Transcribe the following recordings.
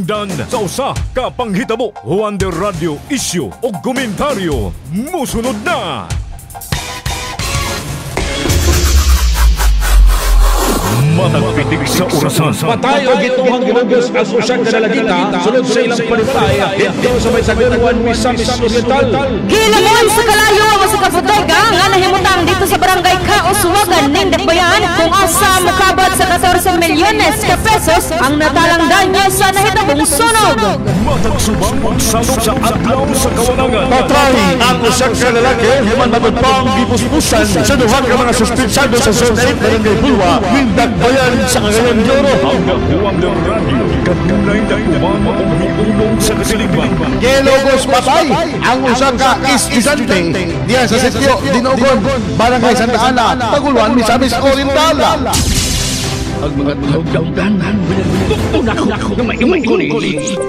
Dan sa usa ka panghitabo, Wonder Radio issue o komentaryo musunod na. Matagpitig sa orasan. Patayo gituhang ginugos ang usang kanalagita sunod sa ilang palipay dito sa may Sagaruan, Misamis Oriental. Gilamon sa kalayo o sa kaputoga nga nahimutang dito sa barangay Kauswagan ning Dakbayan kung asa mukabot sa 14 milyones ka pesos ang natalang danyo sa nahitabong sunog. Matagsubang magsalog sa adlaw sa kawanangan. Patay ang usang kalalaki himan mabutpang gipuspusan sa duha ka mga suspensado sa Zone 8 Barangay Bulwa ning Dakbayan sa Cagayan de Oro. Ang Wonder Radio katunay na kumama o miulong sa kasilingban. Kilogos patay ang usang ka istisante diya sa sitio Dinogon, Barangay Santa Ana, Taguluan, Misamis Oriental. Ang mga tawag-tawdanan, unako na may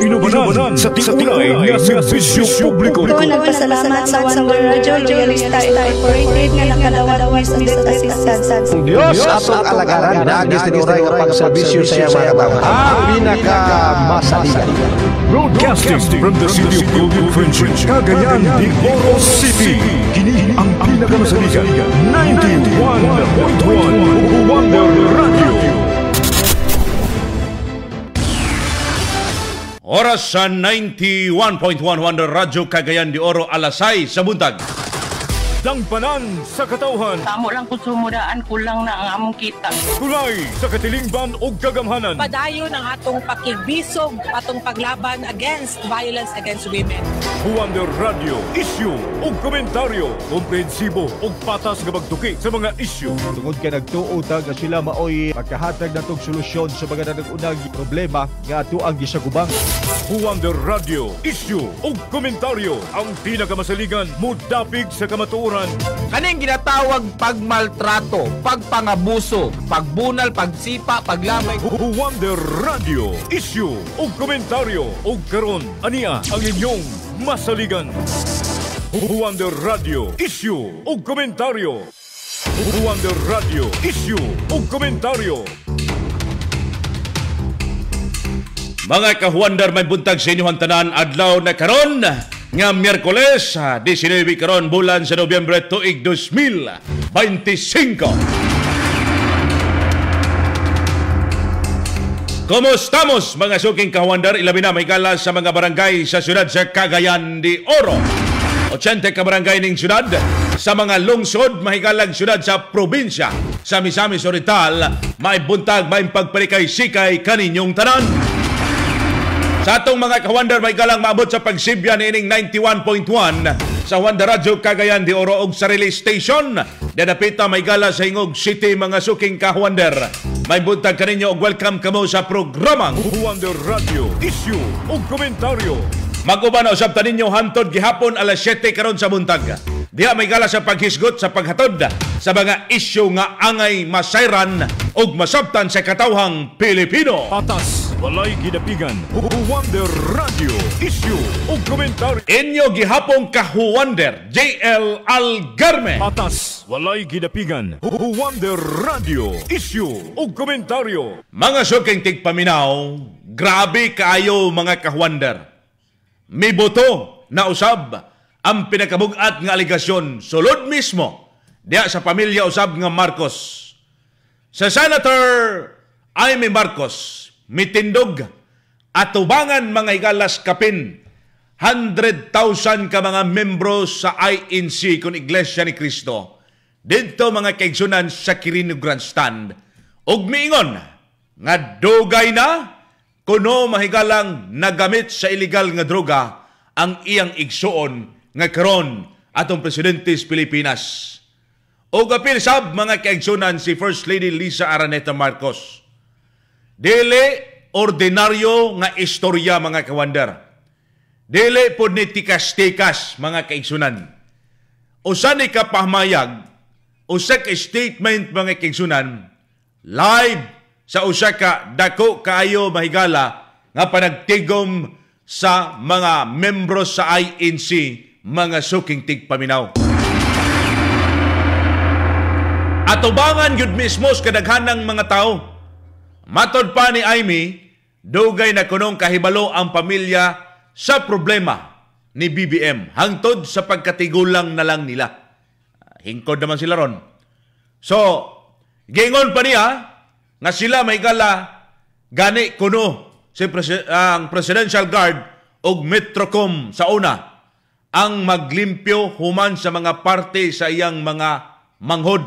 Inubanan sa tiulay nga serbisyo publiko. Ako nagpasalamat sa Wonder Radio Loyalista Incorporated nga nakadawat sa assistance. Diyos atong alagaran nagis tinuray nga pagserbisyo sa iya mga tao. Ang pinakamasaligan. Broadcasting from the city of Golden Friendship, Cagayan de Oro City. Kini ang pinakamasaligan 91.1 Wonder Radio. Oras sa 91.1 Wonder Radio Cagayan de Oro, alasay sa buntag. Dangpanan sa katauhan. Tamo lang kung sumudaan, kulang na ang among kita. Tulay sa katilingban o kagamhanan. Padayon ang atong pakigbisog, atong paglaban against violence against women. Wonder Radio, issue o komentaryo. Komprehensibo o patas nga magtuki sa mga issue. Tungod ka nagtuotag nga sila maoy pagkahatag na itong solusyon sa mga nag-unang problema nga ato ang gisagubang. Wonder Radio, issue o komentaryo. Ang pinakamasaligan, mudapig sa kamatuoran. Kaning ginatawag pagmaltrato, pagpangabuso, pagbunal, pagsipa, paglamay. Wonder Radio, issue o komentaryo. O karon, ania ang inyong masaligan. Wonder Radio, issue o komentaryo. Wonder Radio, issue o komentaryo. Mga ka-Wonder, may buntag sa inyong tanan, adlaw na karon nga Miyerkules, 19 karon bulan sa Nobyembre tuig 2025. Kumustamos mga suking ka-Wonder, ilabi na may kala sa mga barangay sa siyudad sa Cagayan de Oro. 80 ka barangay ning siyudad, sa mga lungsod, mahikalang siyudad sa probinsya, sa Misamis Oriental, may buntag, may pagpalikay-sikay kaninyong tanan. Sa atong mga ka-Wonder, may galang maabot sa pagsibya ni ining 91.1 sa Wonder Radio Cagayan de Oro og sarili station. Dadapita may gala sa Hingog City mga suking ka-Wonder. May buntag kaninyo og welcome kamo sa programang Wonder Radio, issue o komentaryo. Mag-uban na usab taninyo hantod gihapon alas 7 karon sa buntag. Diha may gala sa paghisgot sa paghatod sa mga isyu nga angay masayran og masabtan sa katawhang Pilipino. Patas, walay gidapigan. Wonder Radio, issue o komentaryo. Inyo gihapong ka-Wonder, JL Algarme. Patas, walay gidapigan. Wonder Radio, issue o komentaryo. Mga suking tigpaminaw, grabe kaayo mga ka-Wonder. May boto na usab ang pinakabugat nga aligasyon sulod mismo diya sa pamilya usab nga Marcos. Sa Senator Amy Marcos, mitindog at tubangan mga igalas kapin 100,000 ka mga membro sa INC kung Iglesia ni Cristo. Dito mga kaigsunan sa Quirino Grandstand. Og miingon nga dugay na kuno mahigalang nagamit sa illegal nga droga ang iyang igsuon nga karon atong presidente sa Pilipinas. O gapil sab mga kaigsunan si First Lady Lisa Araneta Marcos. Dili ordinaryo nga istorya mga ka-Wonder. Dili po ni tikas-tikas mga kaigsunan. Usa ni kapahmayag, usa ka statement mga kaigsunan, live sa usa ka dako kaayo mahigala nga panagtigom sa mga membro sa INC, mga suking tigpaminaw. Atubangan yun mismo sa kadaghanang mga tao. Matod pa ni Amy, dugay na kunong kahibalo ang pamilya sa problema ni BBM hangtod sa pagkatigulang na lang nila. Hingkod naman sila ron. So, gingon pa niya nga sila may gala gani kuno ang Presidential Guard o Metrocom sa una ang maglimpyo human sa mga parte sa iyang mga manghod.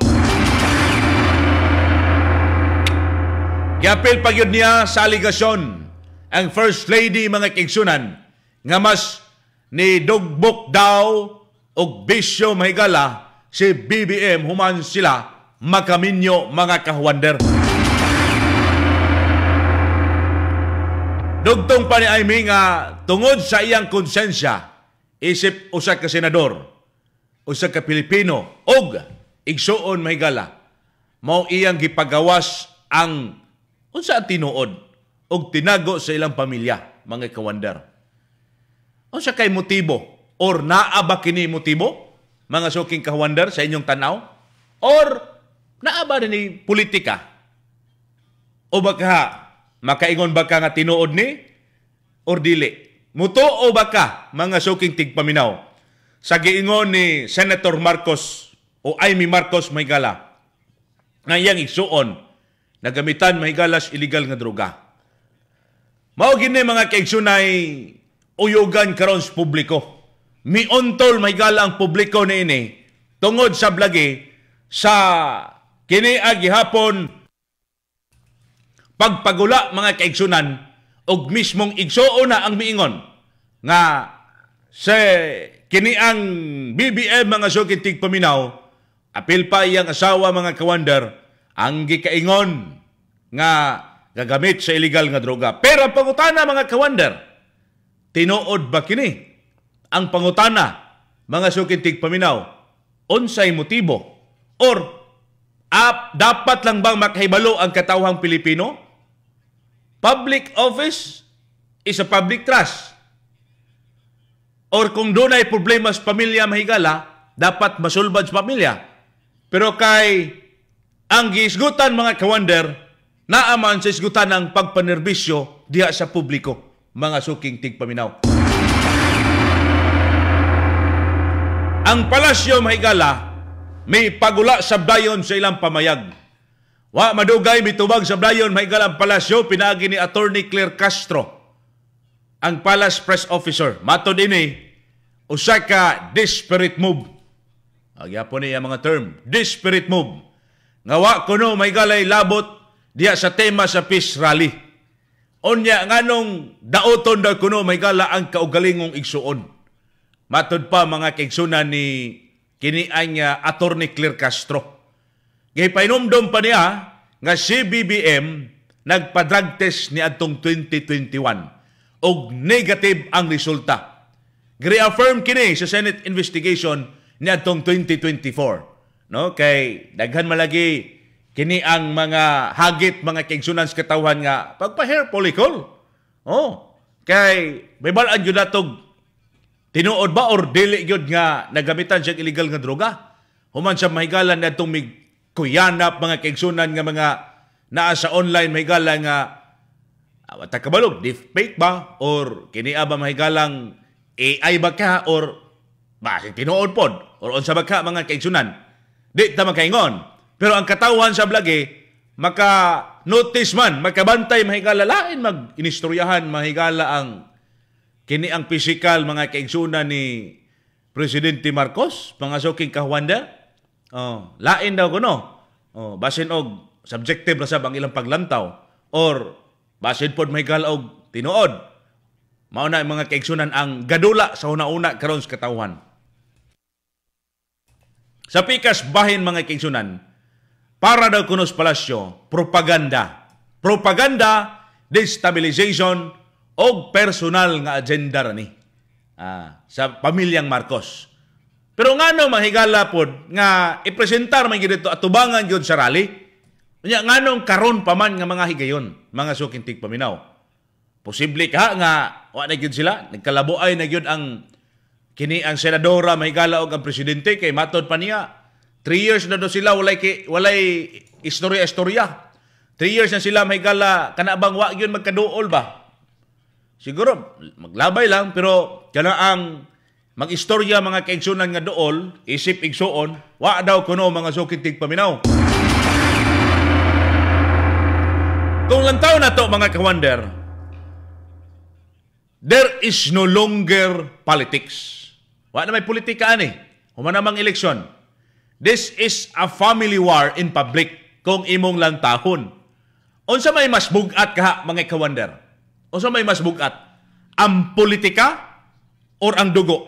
Giapil pa gyud niya sa aligasyon ang First Lady mga kaigsunan nga mas ni dugbok daw og bisyo mahigala si BBM human sila makaminyo mga kahuwander. Dugtong pa ni Aimee nga tungod sa iyang konsensya isip usa ka senador, usa ka Pilipino og igsuon mahigala mao iyang gipagawas ang unsa tinuod og tinago sa ilang pamilya mga kawander. Unsa kay motibo or naa ba kini motibo mga suking kawander sa inyong tanaw or naa ba ni politika o baka makaingon ba ka nga tinuod ni or dili mutuo ba ka mga suking tigpaminaw sa giingon ni Senator Marcos o Aimee Marcos mahigala nga iyang igsuon nagamitan mahigalas illegal nga droga. Mao gini mga kaigsunay uyugan karon sa publiko. Miontol mahigala ang publiko niini tungod sa blagi sa kini gihapon pagpagula mga kaigsunan og mismong igsuon na ang miingon nga sa kini ang BBM mga suking tigpaminaw apil pa iyang asawa mga kawander ang gikaingon nga gagamit sa illegal nga droga. Pero ang pangutana mga kawander, tinuod ba kini? Ang pangutana, mga suking tigpaminaw, unsay motibo? Or dapat lang bang makahibalo ang katawhang Pilipino? Public office is a public trust. Or kung doon ay problema sa pamilya mahigala, dapat masulbad sa pamilya. Pero kay ang giisgutan mga kawander, naaman sa isgutan ng pagpanerbisyo diha sa publiko, mga suking tigpaminaw. Ang palasyo mahigala, may pagula sabdayon sa ilang pamayag. Wa madugay mitubag sabdayon mahigala ang palasyo, pinagi ni Attorney Claire Castro, ang Palace Press Officer. Matod ini, usa ka desperate move. Agyapon niya mga term, desperate move. Ngawa kuno may galay labot diya sa tema sa peace rally. Onya nganong daoton daw kuno may gala ang kaugalingong igsuon. Matod pa mga kaigsunan ni kini ang Attorney Claire Castro. Gipainomdom pa niya nga si BBM nagpa-drug test ni adtong 2021 og negative ang resulta. Gi-reaffirm kini sa Senate investigation ni adtong 2024. No, kay daghan malagi kini ang mga hagit mga kaigsunan sa katawhan nga pagpa-hair follicle. Oh, kay may balaan gyud natog tinuod ba or dili gyud nga nagamitan siya illegal nga droga. Human sa mahigalan natong mig kuyanap mga kaigsunan nga mga naa sa online mahigala nga wata kabalog deepfake ba or kini ba mahigalang AI ba ka or basi tinuod pod or unsa ba ka mga kaigsunan. Di ta makaingon. Pero ang katawhan sa blagi, maka-notice man, makabantay mahigala, lain mag-inistoryahan mahigala ang kini ang physical mga kaigsunan ni Presidente Marcos, mga suking kahuanda. Lain daw kuno. Basin og subjective ra sab ang ilang paglantaw or basin pod mahigala og tinuod. Mao na mga kaigsunan ang gadula sa una-una karon sa katawhan. Sa pikas bahin mga kaigsunan, para daw kuno sa palasyo, propaganda. Propaganda, destabilization, o personal nga agenda rani sa pamilyang Marcos. Pero ngano mahigala pod nga ipresentar man gyud dito atubangan gyud sa rally. Unya nganong karon pa man nga mga higayon, mga suking tigpaminaw. Posible ka nga wa na gyud sila, nagkalabuay na gyud ang kini ang senadora mahigala og ang presidente kay matod pa niya 3 years na do sila walay istorya-istorya 3 years na sila mahigala kanabang wa gyud magkaduol ba? Siguro maglabay lang pero kana ang mag-istorya mga kaigsunan nga duol, isip igsuon, wa daw kuno mga sukid tigpaminaw. Kung lantaw na to mga kawander, there is no longer politics. Wa na may politika ani. Humanamang eleksyon. This is a family war in public kung imong lantahon. Unsa may mas bugat ka mga kawander? Unsa may mas bugat? Ang politika or ang dugo?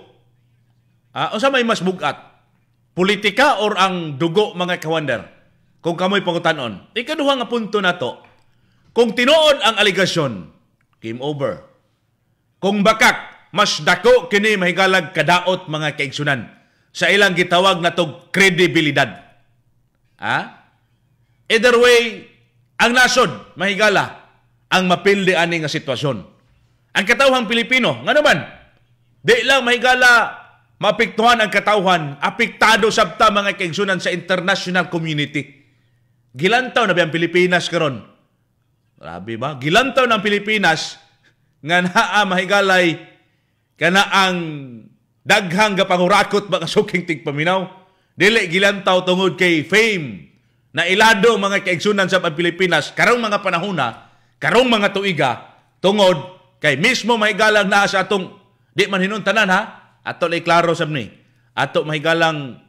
Unsa may mas bugat? Politika or ang dugo mga kawander? Kung kamoy pangutanon. Ikaduha nga punto na to. Kung tinuod ang aligasyon, game over. Kung bakak, mas dako kini mahigalag kadaot mga kaigsunan sa ilang gitawag na tog kredibilidad. Either way, ang nasod, mahigala, ang mapildi ani nga sitwasyon. Ang katawhang Pilipino, nga naman, di lang mahigala maapektuhan ang katawhan, apektado sabta mga kaigsunan sa international community. Gilantaw na ba ang Pilipinas karon? Grabe ba? Gilantaw ng Pilipinas nga naa mahigalay kana ang daghang gapangurakot mga suking tigpaminaw. Dili gilantaw tungod kay fame na ilado mga kaigsunan sa Pilipinas karong mga panahona, karong mga tuiga, tungod kay mismo mahigalang naa sa atong di man hinuntanan ha, ato lay klaro sab ni. Ato mahigalang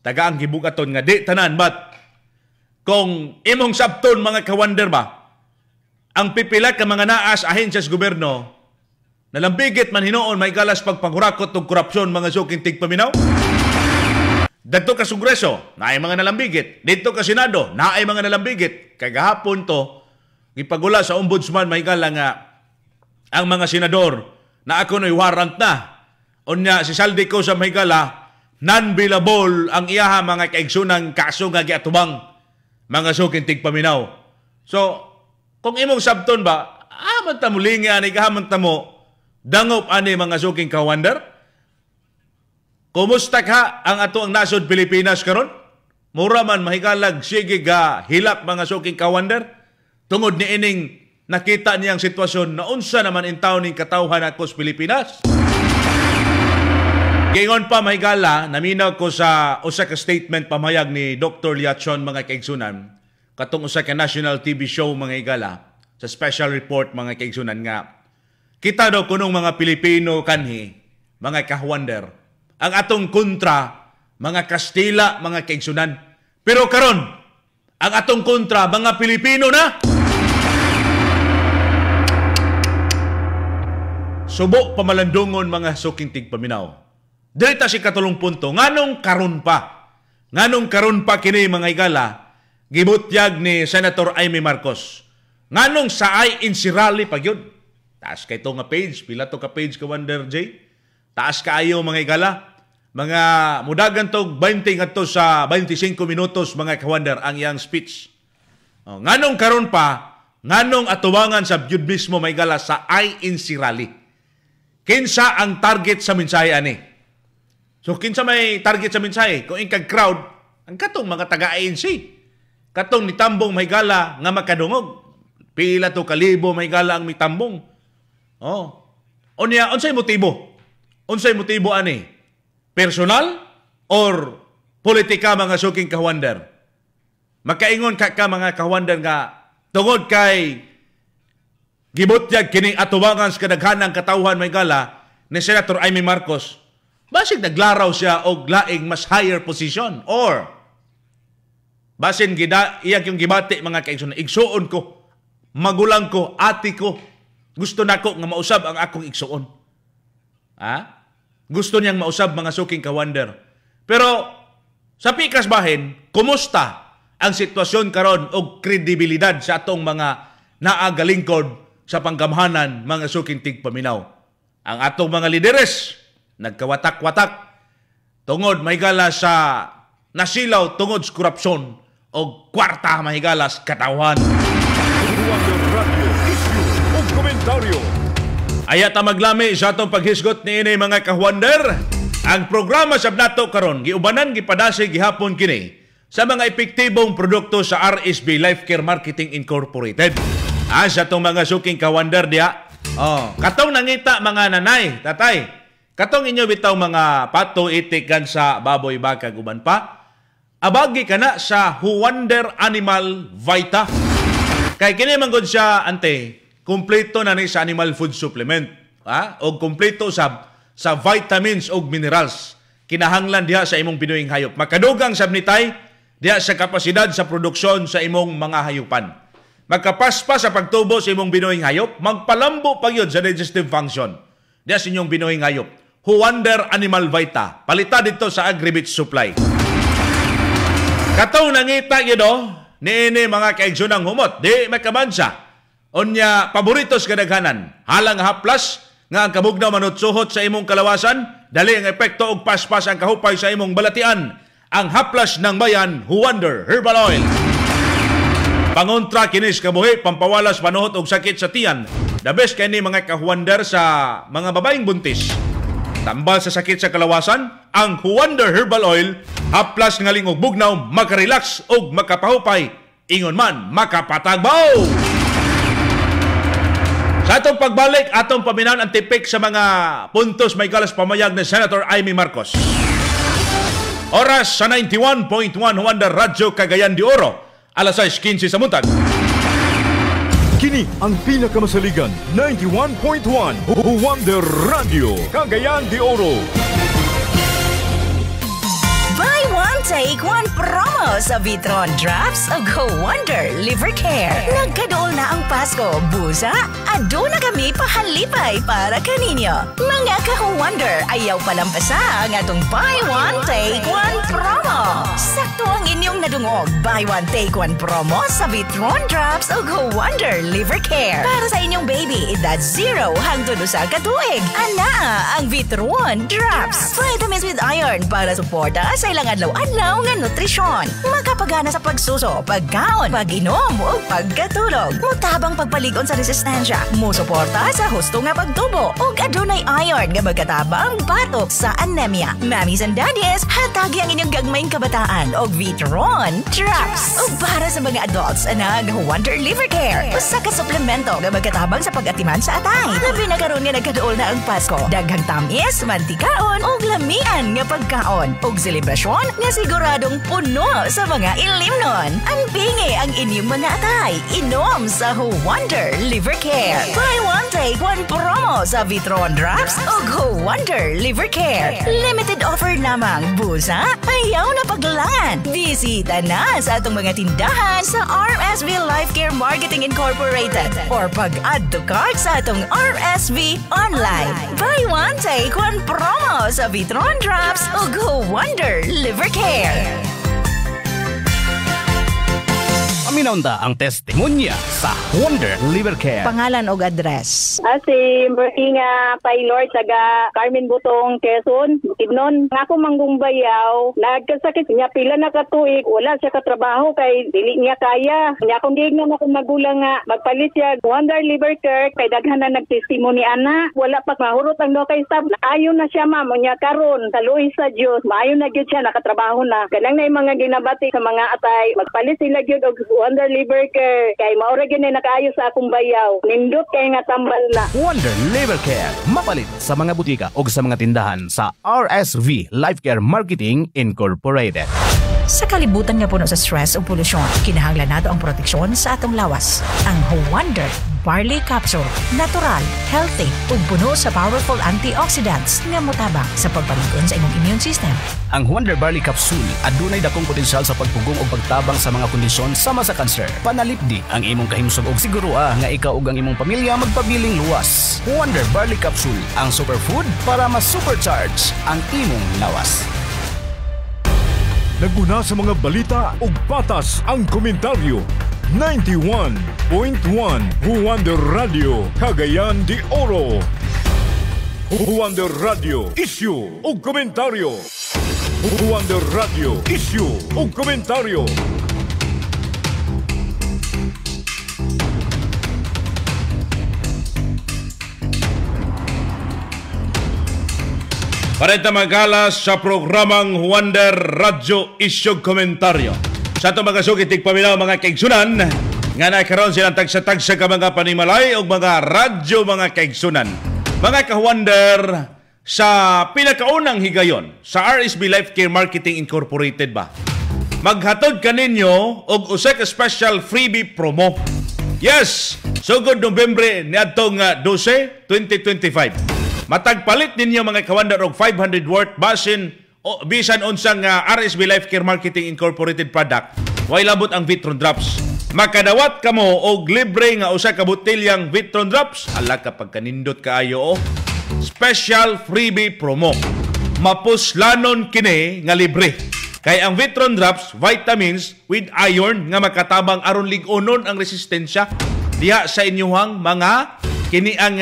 tagaang gibugaton nga di tanan, but kung imong sabton mga kawander ba, ang pipilat ka mga naas ahensya sa gobyerno, nalambigit man hinoon mahigalas pagpangurakot og korupsyon mga suking tigpaminaw. Dito ka sa Kongreso, naay mga nalambigit. Dito ka Senado, naay mga nalambigit. Kagahapon to, ipagula sa ombudsman mahigala nga ang mga senador na ako no'y warrant na. Unya, si Saldi ko sa mahigala, non-billable ang iyaha mga kaigsunang kaso nga giatubang mga suking tigpaminaw. So, kung imong sabton ba, man ta mulingi ani gahaman ta mo, dangop ani mga suking kawander? Kumusta ka ang ato ang nasod Pilipinas karon? Mura man mahigalag sige ga hilap mga suking kawander tungod ni ining nakita niyang sitwasyon na unsa naman intaw ning katawhan ako sa Pilipinas. Gingon pa mahigala, naminaw ko sa usa ka statement pamayag ni Dr. Liachon mga kaigsunan katong usa ka national TV show mga higala sa special report mga kaigsunan nga kita daw kunong mga Pilipino kanhi mga kawander ang atong kontra, mga Kastila, mga kaigsunan. Pero karon, ang atong kontra, mga Pilipino na. Subo pamalandungon mga suking tigpaminaw. Dirita si katulong punto, nganong karon pa? Nganong karon pa kini mga higala, gibutyag ni Senator Amy Marcos. Nganong sa ay insirali pag yun? Taas ka ito nga page, pila to ka page ka Wonder J? Taas ka ayo mga higala. Mga mudagan to 20 ngadto sa 25 minutos mga kawander ang iyang speech. Nganong karon pa, nganong atubangan sa byud mismo may gala sa ay insirali. Kinsa ang target sa mensahe ani? So kinsa may target sa mensahe? Kung ingkag crowd, ang katong mga taga-ANC. Katong nitambong may gala nga makadungog. Pila to kalibo may gala ang mitambong. Unya, unsay motibo? Unsay motibo ani? Personal or politika mga suking kawander? Makaingon ka mga kawander nga tungod kay gibutyag kining atubangan sa kadaghanang katawhan may gala ni Senator Amy Marcos, basig naglaraw siya og laing mas higher position or basin iyag yung gibati mga kaigsuon, igsuon ko, magulang ko, ati ko, gusto nako nga mausab ang akong igsuon. Gusto niyang mausab mga suking kawander. Pero sa pikas bahin, kumusta ang sitwasyon karon og kredibilidad sa atong mga naagalingkod sa panggamhanan mga suking tigpaminaw? Ang atong mga lideres nagkawatak-watak tungod mahigala sa nasilaw tungod sa korupsyon o kwarta mahigala sa katawhan. Ayat ang maglami sa atong paghisgot ni ini mga kawander. Ang programa sa nato karon giubanan gipadasi gihapon kini sa mga epektibong produkto sa RSV Life Care Marketing Incorporated. Sa itong mga suking kawander diya, katong nangita mga nanay, tatay, katong inyo bitaw mga pato itikan sa baboy, baka, guban pa, abagi ka na sa Wonder Animal Vita. Kaya kini manggod siya, ante, kumpleto na ni sa animal food supplement. O kumpleto sa vitamins o minerals. Kinahanglan diha sa imong binuhing hayop. Makadugang sabnitay diha sa kapasidad sa produksyon sa imong mga hayupan. Magkapaspas sa pagtubo sa imong binuhing hayop, magpalambo pa yun sa digestive function diha sa inyong binuhing hayop. Wonder Animal Vita. Palita dito sa Agribit Supply. Kataw nangita yun ni mga kaigsunang humot. Di makabansa. Onya, paboritos kadaghanan. Halang haplas nga ang kabugnaw manutsuhot sa imong kalawasan. Dali ang epekto og paspas ang kahupay sa imong balatian. Ang haplas ng bayan, Wonder Herbal Oil. Pangontra kinis kabuhi, pampawalas panuhot og sakit sa tiyan. The best kay ni mga kahuwander sa mga babaeng buntis. Tambal sa sakit sa kalawasan, ang Wonder Herbal Oil, haplas ngaling og bugnaw, makarelax og makapahupay, ingon man makapatagbaw. Sa atong pagbalik, atong paminaw ang tipik sa mga puntos may kalas pamayag ni Senator Amy Marcos. Oras sa 91.1 Wonder Radyo Cagayan de Oro, alas 6:15 sa muntag. Kini ang pinakamasaligan, 91.1 Wonder Radio Cagayan de Oro. Buy one, take one promo sa Vitron Drops o Go Wonder Liver Care. Nagkadool na ang Pasko, busa, ado na kami pahalipay para kaninyo. Mga ka-Wonder, ayaw palampasa ang atong buy one, take one promo. Sakto ang inyong nadungog. Buy one, take one promo sa Vitron Drops o Go Wonder Liver Care. Para sa inyong baby, edad 0 hangtod sa katuig. Ana ang Vitron Drops. Vitamins with iron para suporta sa ilang adlaw-adlaw nga nutrisyon. Makapagana sa pagsuso, pagkaon, pag-inom o pagkatulog. Mutabang pagpaligon sa resistensya. Musuporta sa husto nga pagtubo o adunay iron nga magkatabang batok sa anemia. Mamis and daddies, hatagi ang inyong gagmayng kabataan o Vitron Drops. O para sa mga adults, anag Wonder Liver Care. Usa ka suplemento nga magkatabang sa pag-atiman sa atay. Labi na karon nga nagkaduol na ang Pasko. Daghang tamis, mantikaon o lamian nga pagkaon. O selebrasyon nga siguradong puno sa mga ilimnon. Ang pingi ang inyong mga atay. Inom sa Wonder Liver Care. Buy one, take one promo sa Vitron Drops o Go Wonder Liver Care. Limited offer lamang. Busa, ayaw na paglangan. Bisita na sa atong mga tindahan sa RSV Life Care Marketing Incorporated or pag-add to cart sa atong RSV online. Buy one, take one promo sa Vitron Drops o Go Wonder Liver Care. Aminaunda ang testimonya sa Wonder Liver Care. Pangalan o address? Si Bertinga Paylor, taga Carmen Butong, Quezon, Bukidnon. Ako manggumbayaw, nagkasakit niya, pila na katuig, wala siya katrabaho kay dili niya kaya. Niya kung dignan ako magulang nga, magpalit siya Wonder Liver Care, kay daghan na nagtestimony ana, wala pa mahurot ang do kay staff. Ayon na siya ma'am, niya karon sa luis sa Dios, maayon na gyud siya, nakatrabaho na. Kanang na yung mga ginabati sa mga atay, magpalit sila gyud og Wonder Liver Care, kay maura gyud na nakaayo sa akong bayaw. Nindot kay nga tambal na. Wonder Liver Care, mapalit sa mga butika o sa mga tindahan sa RSV Life Care Marketing Incorporated. Sa kalibutan nga puno sa stress o polusyon, kinahanglan nato ang proteksyon sa atong lawas. Ang Wonder Barley Capsule, natural, healthy, ug puno sa powerful antioxidants nga motabang sa pagpaligon sa imong immune system. Ang Wonder Barley Capsule adunay dakong potensyal sa pagpugong o pagtabang sa mga kondisyon sama sa kanser. Panalipdi ang imong kahimsog og sigurua nga ikaw ug ang imong pamilya magpabiling luwas. Wonder Barley Capsule, ang superfood para mas-supercharge ang imong lawas. Naguna sa mga balita ug patas ang komentaryo. 91.1 Wonder Radio Cagayan de Oro. Wonder Radio Issue ug komentaryo. Wonder Radio Issue ug komentaryo. Parenta magalas sa programang Wonder Radyo Isyog Komentaryo. Sa ito mga sukitig paminaw mga kaigsunan, nga nakaroon silang tagsa-tagsa ka mga panimalay o mga radyo mga kaigsunan. Mga ka-Wonder, sa pinakaunang higayon sa RSB Life Care Marketing Incorporated ba? Maghatod ka ninyo og usa ka special freebie promo. Yes, sugod Nobyembre niadtong 12, 2025. Matagpalit ninyo mga ka-Wonder og 500 worth basin o bisan unsang RSB Life Care Marketing Incorporated product. Way labot ang Vitron Drops. Makadawat kamo og libre nga usa ka botilyang Vitron Drops. Ala kapag kanindot kaayo special freebie promo. Mapuslanon kini nga libre. Kay ang Vitron Drops vitamins with iron nga makatabang aron lig-unon ang resistensya diha sa inyong mga kini ang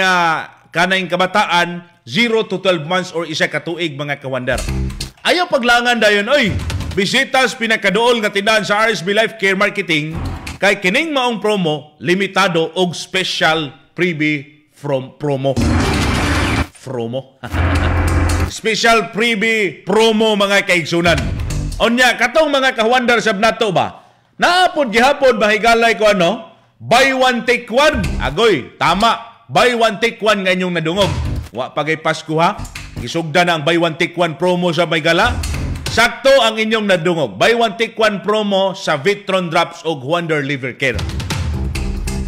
kanayng kabataan 0 to 12 months or isa ka tuig mga ka-Wonder. Ayaw paglangan dayon oy. Bisitas pinakaduol nga tindahan sa RSB Life Care Marketing kay kining maong promo limitado og special freebie from promo. Special freebie promo mga kaigsunan. Onya katong mga ka-Wonder sab nato ba? Naapod gihapon bahigalay ko buy one take one. Agoy, tama. Buy one take one nga inyong nadungog. Wa pagay Pasko ha. Gisugda na ang buy one take one promo sa Maygala. Sakto ang inyong nadungog. Buy one take one promo sa Vitron Drops o Wonder Liver Care.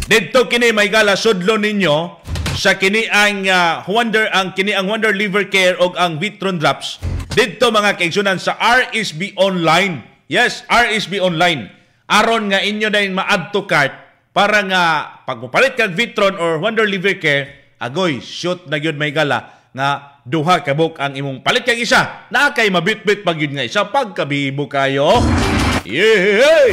Dito kini Maygala sudlo ninyo sa kini ang Wonder Liver Care o ang Vitron Drops. Dito mga kaigsunan sa RSB Online. Yes, RSB Online. Aron nga inyo din ma-add to cart para nga pagpapalit kag Vitron or Wonder Liver Care, agoy, shoot na yun Maygala nga duha kabuk ang imong palit kag isa. Na kay mabitbit pag yun nga isa pagkabibo kayo. Yay!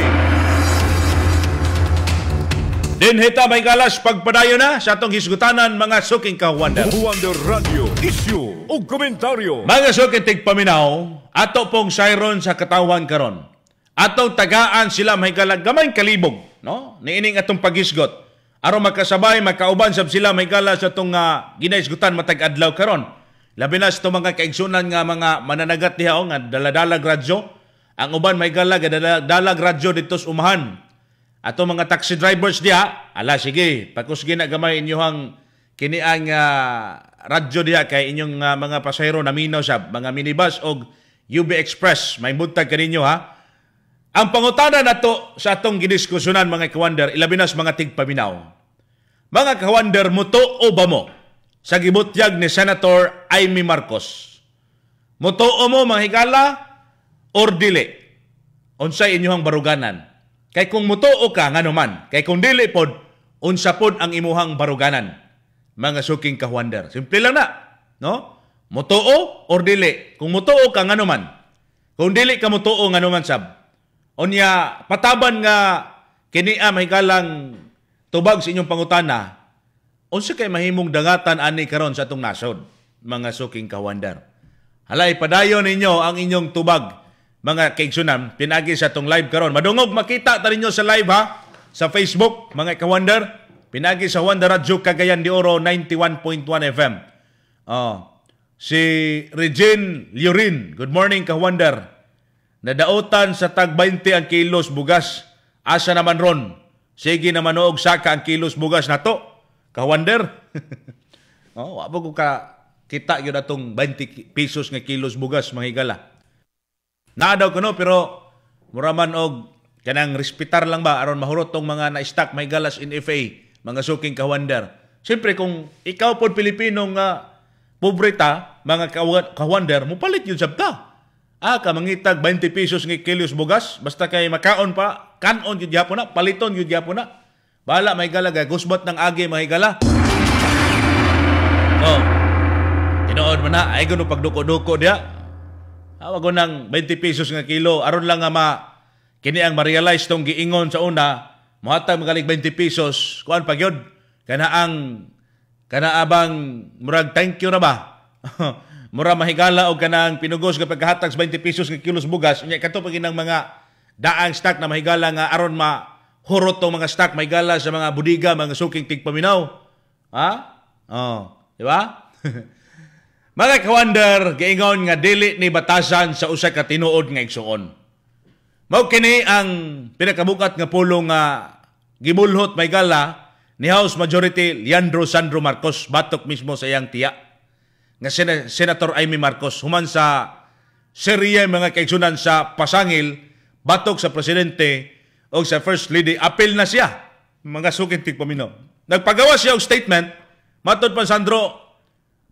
Din hita Maygalas pagpadayo na sa atong hisgutanan mga suking ka-Wonder. Wonder Radio, issue o komentaryo. Mga suking tigpaminaw, ato pong sayron sa katawan karon. Atong tagaan sila Maygala gamay kalibog, no? Niining atong paghisgot. Aron makasabay makauban sab sila Maygala sa atong ginahisgutan matag adlaw karon. Labi na sa mga kaigsunan nga mga mananagat diha nga daladalag radyo. Ang uban Maygala dalag radyo dito sa umahan. Ato mga taxi drivers diha, ala sige, pakusgi na gamay inyohang kini ang radyo diha kay inyong mga pasahero naminaw sa mga minibus o UB Express. May buntag kaninyo ha. Ang pangutana nato sa atong gidiskusyonan mga ka-Wonder, ilabi na sa mga tigpaminaw. Mga ka-Wonder, mutuo ba mo sa gibutyag ni Senator Amy Marcos? Mutuo mo mga higala or dili? Unsay inyohang baruganan? Kay kung mutuo ka nga naman, kay kung dili pod, unsa pod ang imuhang baruganan, mga suking ka-Wonder. Simple lang na, no? Mutuo or dili? Kung mutuo ka nga naman, kung dili ka mutuo nga naman sab, onya pataban nga kini mahikalang tubag sa inyong pangutana, unsa kay mahimong dangatan ani karon sa atong nasod, mga suking ka-Wonder. Halay padayon ninyo ang inyong tubag. Mga kaigsunan, pinagi sa itong live karon. Madungog makita ta ninyo sa live ha, sa Facebook, mga ka-Wonder. Pinagi sa Wonder Radio Cagayan de Oro 91.1 FM. Si Regine Liorin, good morning ka-Wonder. Nadautan sa tag 20 ang kilos bugas. Asa naman ron? Sige naman og saka ang kilos bugas na to, ka-Wonder. Wabo ko ka kita yun atong 20 pesos nga kilos bugas, mga higala. Naadaw ko no, pero muraman og kanang respetar lang ba aron mahurot tong mga na-stock may galas in FA, mga suking ka-Wonder. Siyempre kung ikaw pod Pilipino nga pobreta, mga ka-Wonder, mupalit yun sabta. Ka mangitag 20 pesos ng kilos bugas, basta kay makaon pa, kanon yun yapon na, paliton yun yapon na. Bahala may galaga, gusbot ng agi may gala. Tinood mo na, ay gano'n pagduko-duko diya. Wag ko ng 20 pesos nga kilo. Aron lang nga kini ang ma-realize tong giingon sa una, muhatag magaling 20 pesos. Kuan pa gyud. Kana abang murag thank you na ba? Mura mahigala og kanang pinugos nga pagkahatag sa 20 pesos nga kilos bugas. Unya kadto pa ginang mga daang stock na mahigala nga aron mahurot tong mga stock mahigala sa mga budiga, mga suking tigpaminaw. Ha? Di ba? Mga kawander, giingon nga dili ni batasan sa usa ka tinuod nga igsuon. Mao kini ang pinakabukat nga pulong nga gibulhot may gala ni House Majority Leandro Sandro Marcos batok mismo sa iyang tiya nga Senator Amy Marcos human sa serye mga kaigsunan sa pasangil batok sa presidente o sa First Lady. Apil na siya, mga sukintig paminaw. Nagpagawa siya og statement, matod pa Sandro,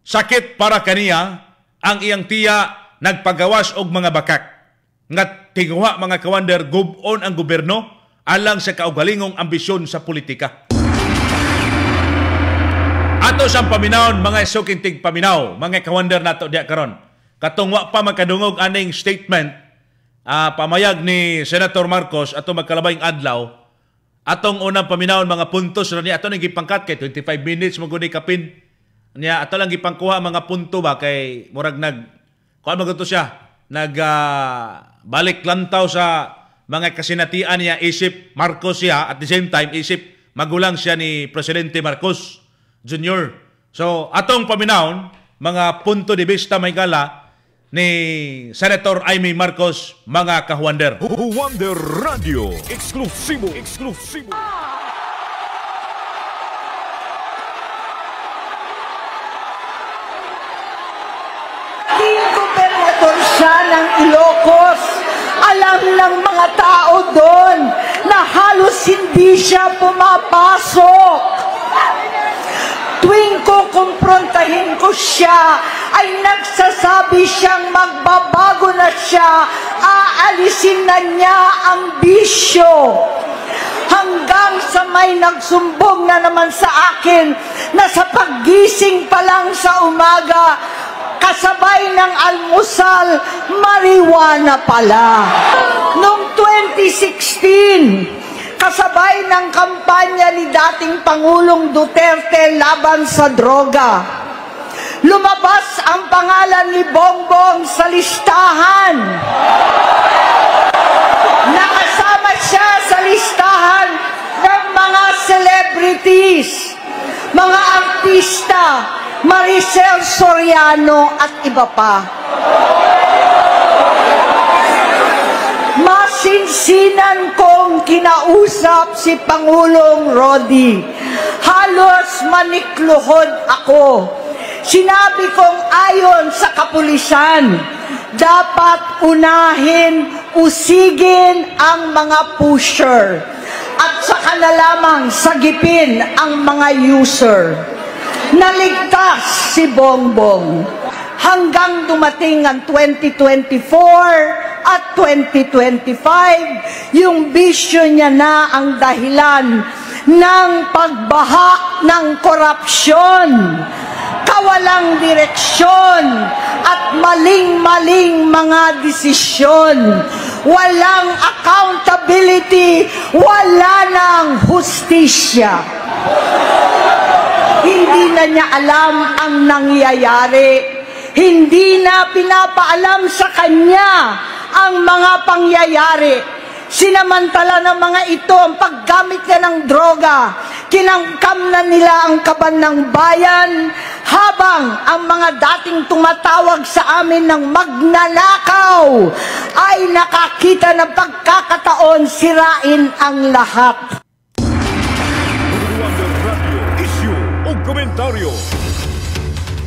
sakit para kaniya ang iyang tiya nagpagawas og mga bakak. Nga tingwa mga kawander, gubon ang gobyerno alang sa kaugalingong ambisyon sa politika. Ato siyang paminawon, mga sukintig paminaw, mga kawander nato diya karon. Katungwa pa magkadungog aning statement pamayag ni Senator Marcos ato magkalabayng adlaw. Atong unang paminawon mga puntos na niya ato nang gipangkat kay 25 minutes maguni kapin. Niya ato lang gipangkuha mga punto ba kay murag kuan magudto siya balik lantaw sa mga kasinatian niya isip Marcos siya at the same time isip magulang siya ni Presidente Marcos Jr. So atong paminawon mga punto de vista may gala ni Senator Amy Marcos, mga kahuander. Wonder Radio, eksklusibo. Gobernador siya ng Ilocos. Alam ng mga tao doon na halos hindi siya pumapasok. Tuwing ko kumprontahin ko siya, ay nagsasabi siyang magbabago na siya, aalisin na niya ang bisyo. Hanggang sa may nagsumbong na naman sa akin na sa paggising pa lang sa umaga, kasabay ng almusal, marijuana pala. Noong 2016, kasabay ng kampanya ni dating Pangulong Duterte laban sa droga, lumabas ang pangalan ni Bongbong sa listahan. Nakasama siya sa listahan ng mga celebrities, mga artista, Maricel Soriano at iba pa. Masinsinan kong kinausap si Pangulong Rodi. Halos manikluhod ako. Sinabi kong ayon sa kapulisan, dapat unahin, usigin ang mga pusher at saka na lamang sagipin ang mga user. Naligtas si Bongbong hanggang dumating ang 2024 at 2025, yung bisyo niya na ang dahilan ng pagbaha ng korupsyon, kawalang direksyon at maling-maling mga desisyon. Walang accountability, wala nang hustisya. Hindi na niya alam ang nangyayari. Hindi na pinapaalam sa kanya ang mga pangyayari. Sinamantala ng mga ito ang paggamit niya ng droga. Kinangkam na nila ang kaban ng bayan, habang ang mga dating tumatawag sa amin ng magnanakaw ay nakakita ng pagkakataon sirain ang lahat. Komentaryo.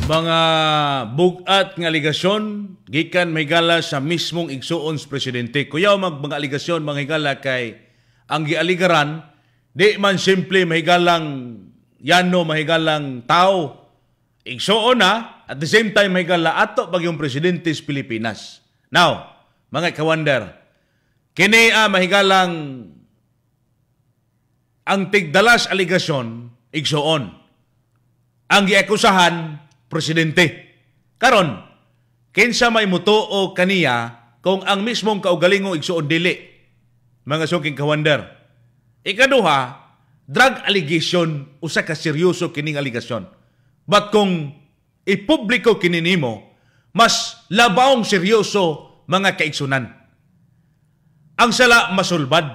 Mga bugat nga aligasyon gikan may gala sa mismong igsuon sa presidente. Kuyaw mga aligasyon mga higala kay ang gialigaran di man simple mahigalang yano, mahigalang tao. Igsuon na at the same time mahigala ato pag yung presidente sa Pilipinas. Now, mga kawander, kini mahigalang ang tigdalas aligasyon igsuon. Ang giakusahan, presidente. Karon, kinsa may mutuo kaniya kung ang mismong kaugalingong igsuon dili, mga suking kawander. Ikaduha, drug allegation, usa ka seryoso kining aligasyon. But kung ipubliko kininimo, mas labawong seryoso mga kaigsunan. Ang sala masulbad,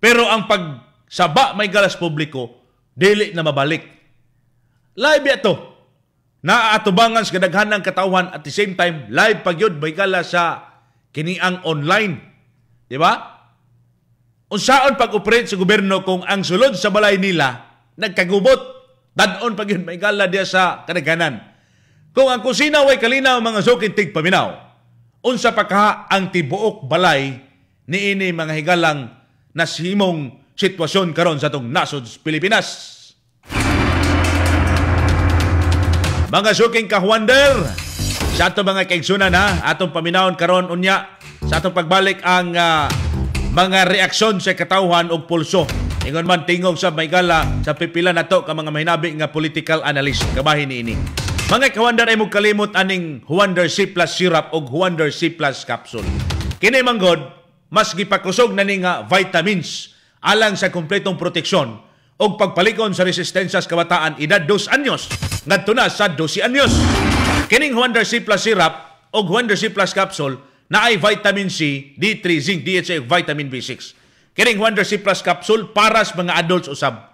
pero ang pagsaba may galas publiko, dili na mabalik. Live ito. naatubangan sa kadaghanang katawhan at the same time live pagyud baykala sa kiniang online. Di ba? Unsaon pag-operate sa gobyerno kung ang sulod sa balay nila nagkagubot, dadon pagyud baykala diya sa kadaghanan. Kung ang kusina way kalinaw mga suking tigpaminaw, unsa pa ka ang tibuok balay niini mga higalang nasimong sitwasyon karon sa atong nasod Pilipinas. Mga suking kahwander, sa atong mga kaigsunan atong paminawon karon unya sa atong pagbalik ang mga reaksyon sa katawhan og pulso. Ingon man tingog sa maygala sa pipila nato ka mga mahinabi nga political analyst kabahin niini. Mga kahwander ay mong kalimot aning Wonder C Plus syrup o Wonder C Plus capsule. Kini manggod, mas gipakusog na ni nga vitamins alang sa kumpletong proteksyon o pagpalikon sa resistensya sa kabataan edad 2 anyos ngadto na sa 12 anyos. Kining Wonder C Plus syrup o Wonder C Plus capsule na ay vitamin C, D3, zinc, DHA, vitamin B6. Kining Wonder C Plus capsule para sa mga adults usab.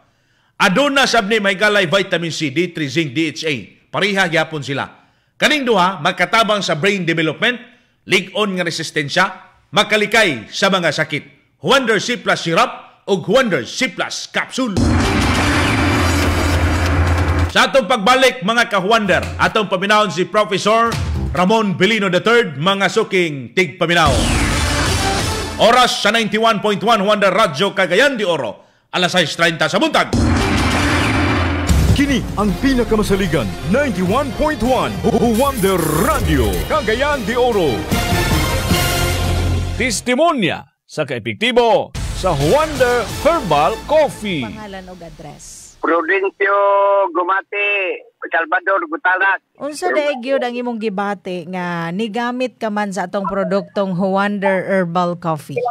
Aduna sab ni may galay vitamin C, D3, zinc, DHA. Pareha gyapon sila. Kaning duha magkatabang sa brain development, lig-on nga resistensya, makalikay sa mga sakit. Wonder C Plus syrup o Wonder C Plus capsule. Sa atong pagbalik mga ka-Wonder, atong paminawon si Professor Ramon Belino III, mga suking tigpaminaw. Oras sa 91.1 Wonder Radyo Cagayan de Oro, alas 6:30 sa buntag. Kini ang pinakamasaligan 91.1 Wonder Radio Cagayan de Oro. Testimonya sa kaepektibo sa Wonder Herbal Coffee. Pangalan o address? Prudencio Gumati, Salvador Gutanak. Unsa daig gyud ang imong gibati nga nigamit ka man sa atong produktong Wonder Herbal Coffee?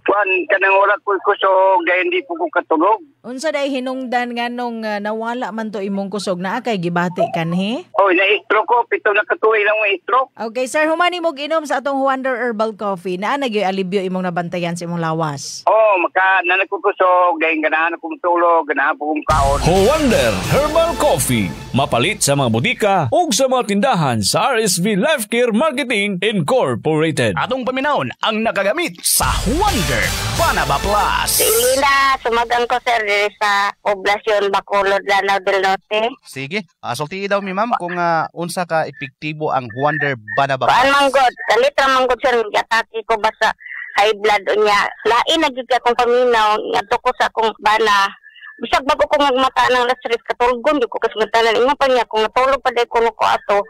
Kuan kanang ora ko kusog dahil hindi po ko katulog. Unsa day hinungdan nga nung nawala man to imong kusog na kay gibati kanhi? Oh, na-stroke ko, pito na katuig lang mo stroke. Okay, sir, humani mo ginom sa atong Wonder Herbal Coffee. Naa nagyoy alibyo imong nabantayan sa imong lawas. Oh, maka nanagkukusog dahil ganahan akong tulog, ganahan po kong kaon. Wonder Herbal Coffee, mapalit sa mga butika ug sa mga tindahan sa RSV Life Care Marketing Incorporated. Atong paminawon ang nakagamit sa Wonder Banaba Plus. Ilina, sumagang ko sir diri sa Poblasyon Bacolod, Lanao del Norte. Sige, sulti daw mi ma'am kung unsa ka epektibo ang Wonder Banaba Plus. Paan manggod, kalitra manggod sir, gataki ko ba sa high blood unya. Lain na gyud akong paminaw ngadto ko sa akong bana. Bisag bago ko magmata ng lasris katulgon di ko kasugtanan imo pa niya kung natulog pa day ko ato.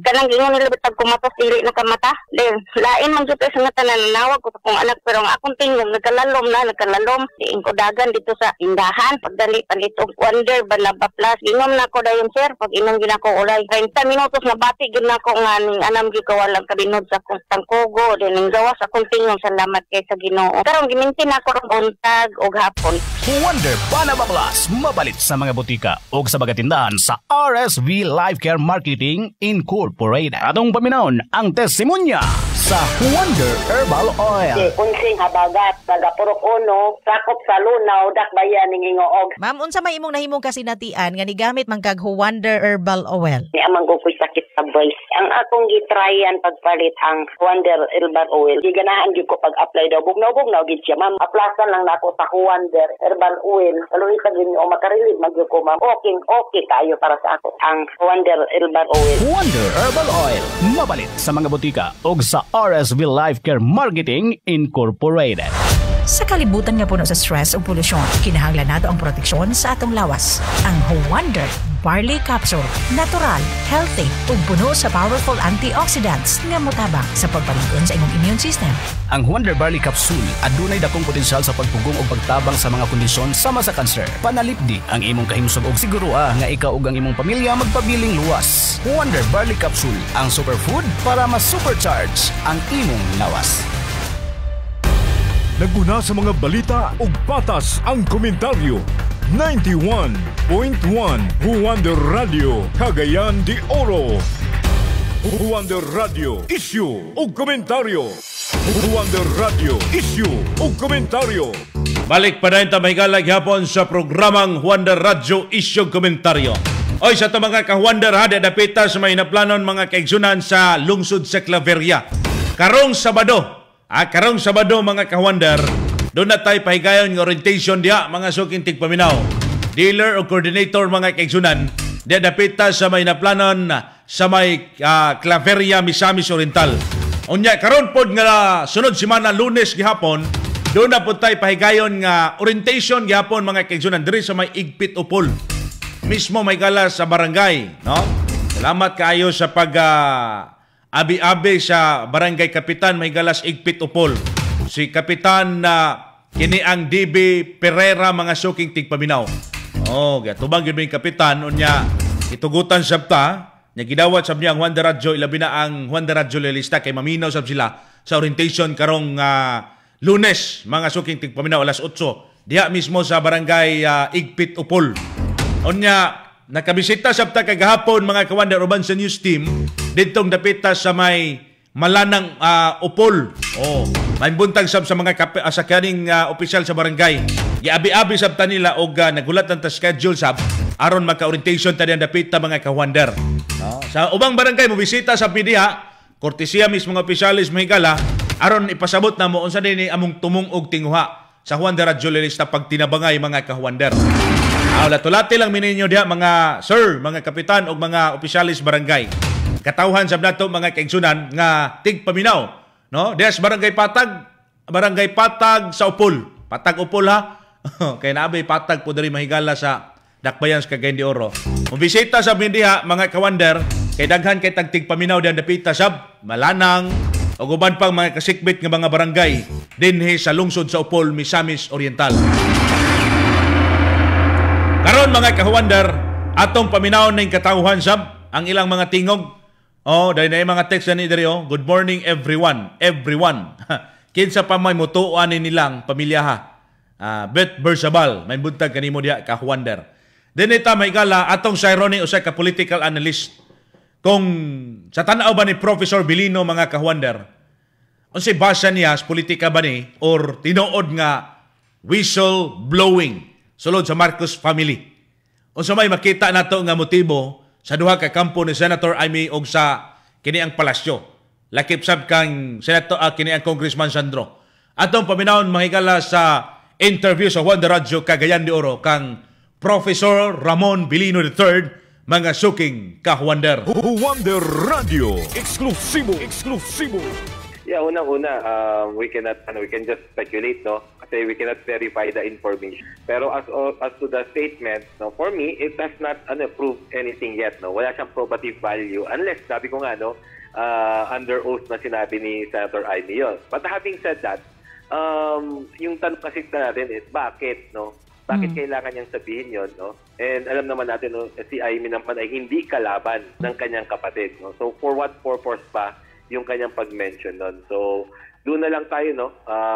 Kanang gingon nila bitag ko mata dili na kamata. Then lain man jud sa tanan nawag ko kung anak pero ang akong tingog nagkalalom diin ko dagan dito sa tindahan pagdali palit og Wonder Banaba Plus. Ginom na ko dayon sir pag inom gina ko ulay 30 minutos na bati gid na ko nga ning anam gi ko walang kabinod sa akong tangkugo then ning gawas akong tingog salamat kay sa Ginoo. Karon gimintin ako rong buntag og hapon. Wonder Banaba Plus, mabalit sa mga butika o sa mga tindahan sa RSV Life Care Marketing Incorporated. Atong paminawon ang testimonya sa Wonder Herbal Oil. Unsing habagat, tagapurok uno, sakop sa lunaw, dakbayan ning ingoog. Ma'am, unsa may imong nahimong kasinatian nga nigamit man kag Wonder Herbal Oil? Ni amang ko sakit sa voice. Ang akong gitryan pagpalit ang Wonder Herbal Oil. Giganahan gyud ko pag-apply daw bugnaw gid siya. Ma'am, aplasan lang nako sa Wonder Herbal Oil. Aloy pa gid o makarelid magyo ko ma'am. Okay kayo para sa ako ang Wonder Herbal Oil. Wonder Herbal Oil, mabalit sa mga butika o sa RSV Life Care Marketing Incorporated. Sa kalibutan nga puno sa stress o polusyon, kinahanglan nato ang proteksyon sa atong lawas. Ang Wonder Barley Capsule, natural, healthy, ug puno sa powerful antioxidants nga motabang sa pagpalig-on sa imong immune system. Ang Wonder Barley Capsule adunay dakong potensyal sa pagpugong ug pagtabang sa mga kondisyon sama sa kanser. Panalipdi ang imong kahimsog og sigurua nga ikaw ug ang imong pamilya magpabiling luwas. Wonder Barley Capsule, ang superfood para ma-supercharge ang imong lawas. Naguna sa mga balita ug patas ang komentaryo. 91.1 Wonder Radio Cagayan de Oro. Wonder Radio Issue ug komentaryo. Wonder Radio Issue ug komentaryo. Balik pa rin tamaygalag hapon sa programang Wonder Radio Issue ug komentaryo. Oy, sa ito mga kahuandar ha, dadapita sa may naplanon mga kaigsunan sa lungsod sa Claveria. Karong Sabado mga kahuandar, doon na tayo pahigayon ng orientation diya mga suking tigpaminaw. Dealer o coordinator mga kaigsunan, dadapita sa may naplanon sa may Claveria, Misamis Oriental. Unya, karon pod nga sunod semana Lunes gihapon, doon na po tayo pahigayon nga orientation gihapon mga kaigsunan diri sa may Igpit Upol. Mismo may gala sa barangay, no? Salamat kaayo sa pag abi-abi sa barangay kapitan may galas Igpit Upol. Si kapitan kini ang DB Pereira mga suking tigpaminaw. Oh, gatubang gyud may kapitan unya itugutan sabta nya gidawat sab niya ang Juan de Radyo, ilabi na ang Juan de Radyo Loyalista kay maminaw sab sila sa orientation karong Lunes mga suking tigpaminaw alas 8 diha mismo sa barangay Igpit Upol. Unya, nakabisita sabta kagahapon mga kawander uban sa news team didtong dapita sa may Malanang Upol. Oh, may buntag sab sa mga sa kaning opisyal sa barangay. Giabi-abi sabta nila og nagulat ta schedule sab aron maka-orientation ta diyan dapita mga kawander. No? Sa ubang barangay mo bisita sa PDA, kortesiya mismo mga opisyalis mahigala aron ipasabot na mo unsa dinhi among tumong og tinguha sa Juan de Radyo Loyalista pag tinabangay mga kawander. Latulati lang mininyo diha mga sir, mga kapitan o mga opisyalis barangay. Katawhan sab nato mga kaigsunan nga tigpaminaw, no? Diha sa barangay Patag sa Upol. Patag Upol ha. Kay naabay Patag po diri mahigala sa Dakbayan sa Cagayan de Oro. Mobisita sab diha mga kawander kay daghan kay tag tigpaminaw diha dapita sab Malanang o uban pang mga kasikbit nga mga barangay dinhi sa lungsod sa Upol, Misamis Oriental. Karon mga kahuandar, atong paminawon ning katawhan sab ang ilang mga tingog. Oh, dahil na mga text ni diri oh. Good morning everyone. Kinsa pa may mutuan ni nilang pamilya ha. Bet Bersabal, may buntag kanimo diha kahuandar. Dinita may gala atong si Ronnie usa ka political analyst. Kung sa tanaw ba ni Professor Bilino mga kahuandar, unsay basa niya sa politika ba ni or tinuod nga whistle blowing sulod sa Marcos family. Unsa may makita nato nga motibo sa duha ka kampo ni Senator Amy og sa kini ang palasyo. Lakip sab kang Senator kini ang Congressman Sandro. Atong paminawon mahigala sa interview sa Juan de Radyo Cagayan de Oro kang Professor Ramon Bilino III mga suking kahuander. Juan de Radyo, eksklusibo. Yeah, unang-una, we can just speculate, no? Kasi we cannot verify the information. Pero as to the statement, no, for me, it does not prove anything yet, no? Wala siyang probative value unless, sabi ko nga, no, under oath na sinabi ni Senator Amy yun. But having said that, yung tanong kasi natin is bakit, no? Bakit kailangan niyang sabihin yun, no? And alam naman natin, no, si Amy naman ay hindi kalaban ng kanyang kapatid, no? So for what purpose pa yung kanyang pag-mention nun? So doon na lang tayo, no?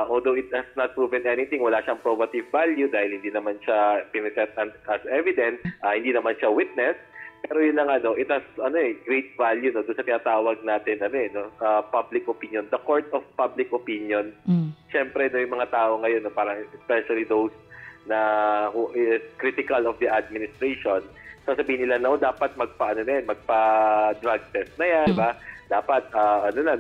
Although it has not proven anything, wala siyang probative value dahil hindi naman siya piniset as evidence, hindi naman siya witness. Pero yun na nga, no, it has great value, no, doon sa tinatawag natin no, public opinion, the court of public opinion. Siyempre, no, yung mga tao ngayon, no, parang especially those na who is critical of the administration, sasabihin nila, no, dapat magpa-drug test na yan, diba? Dapat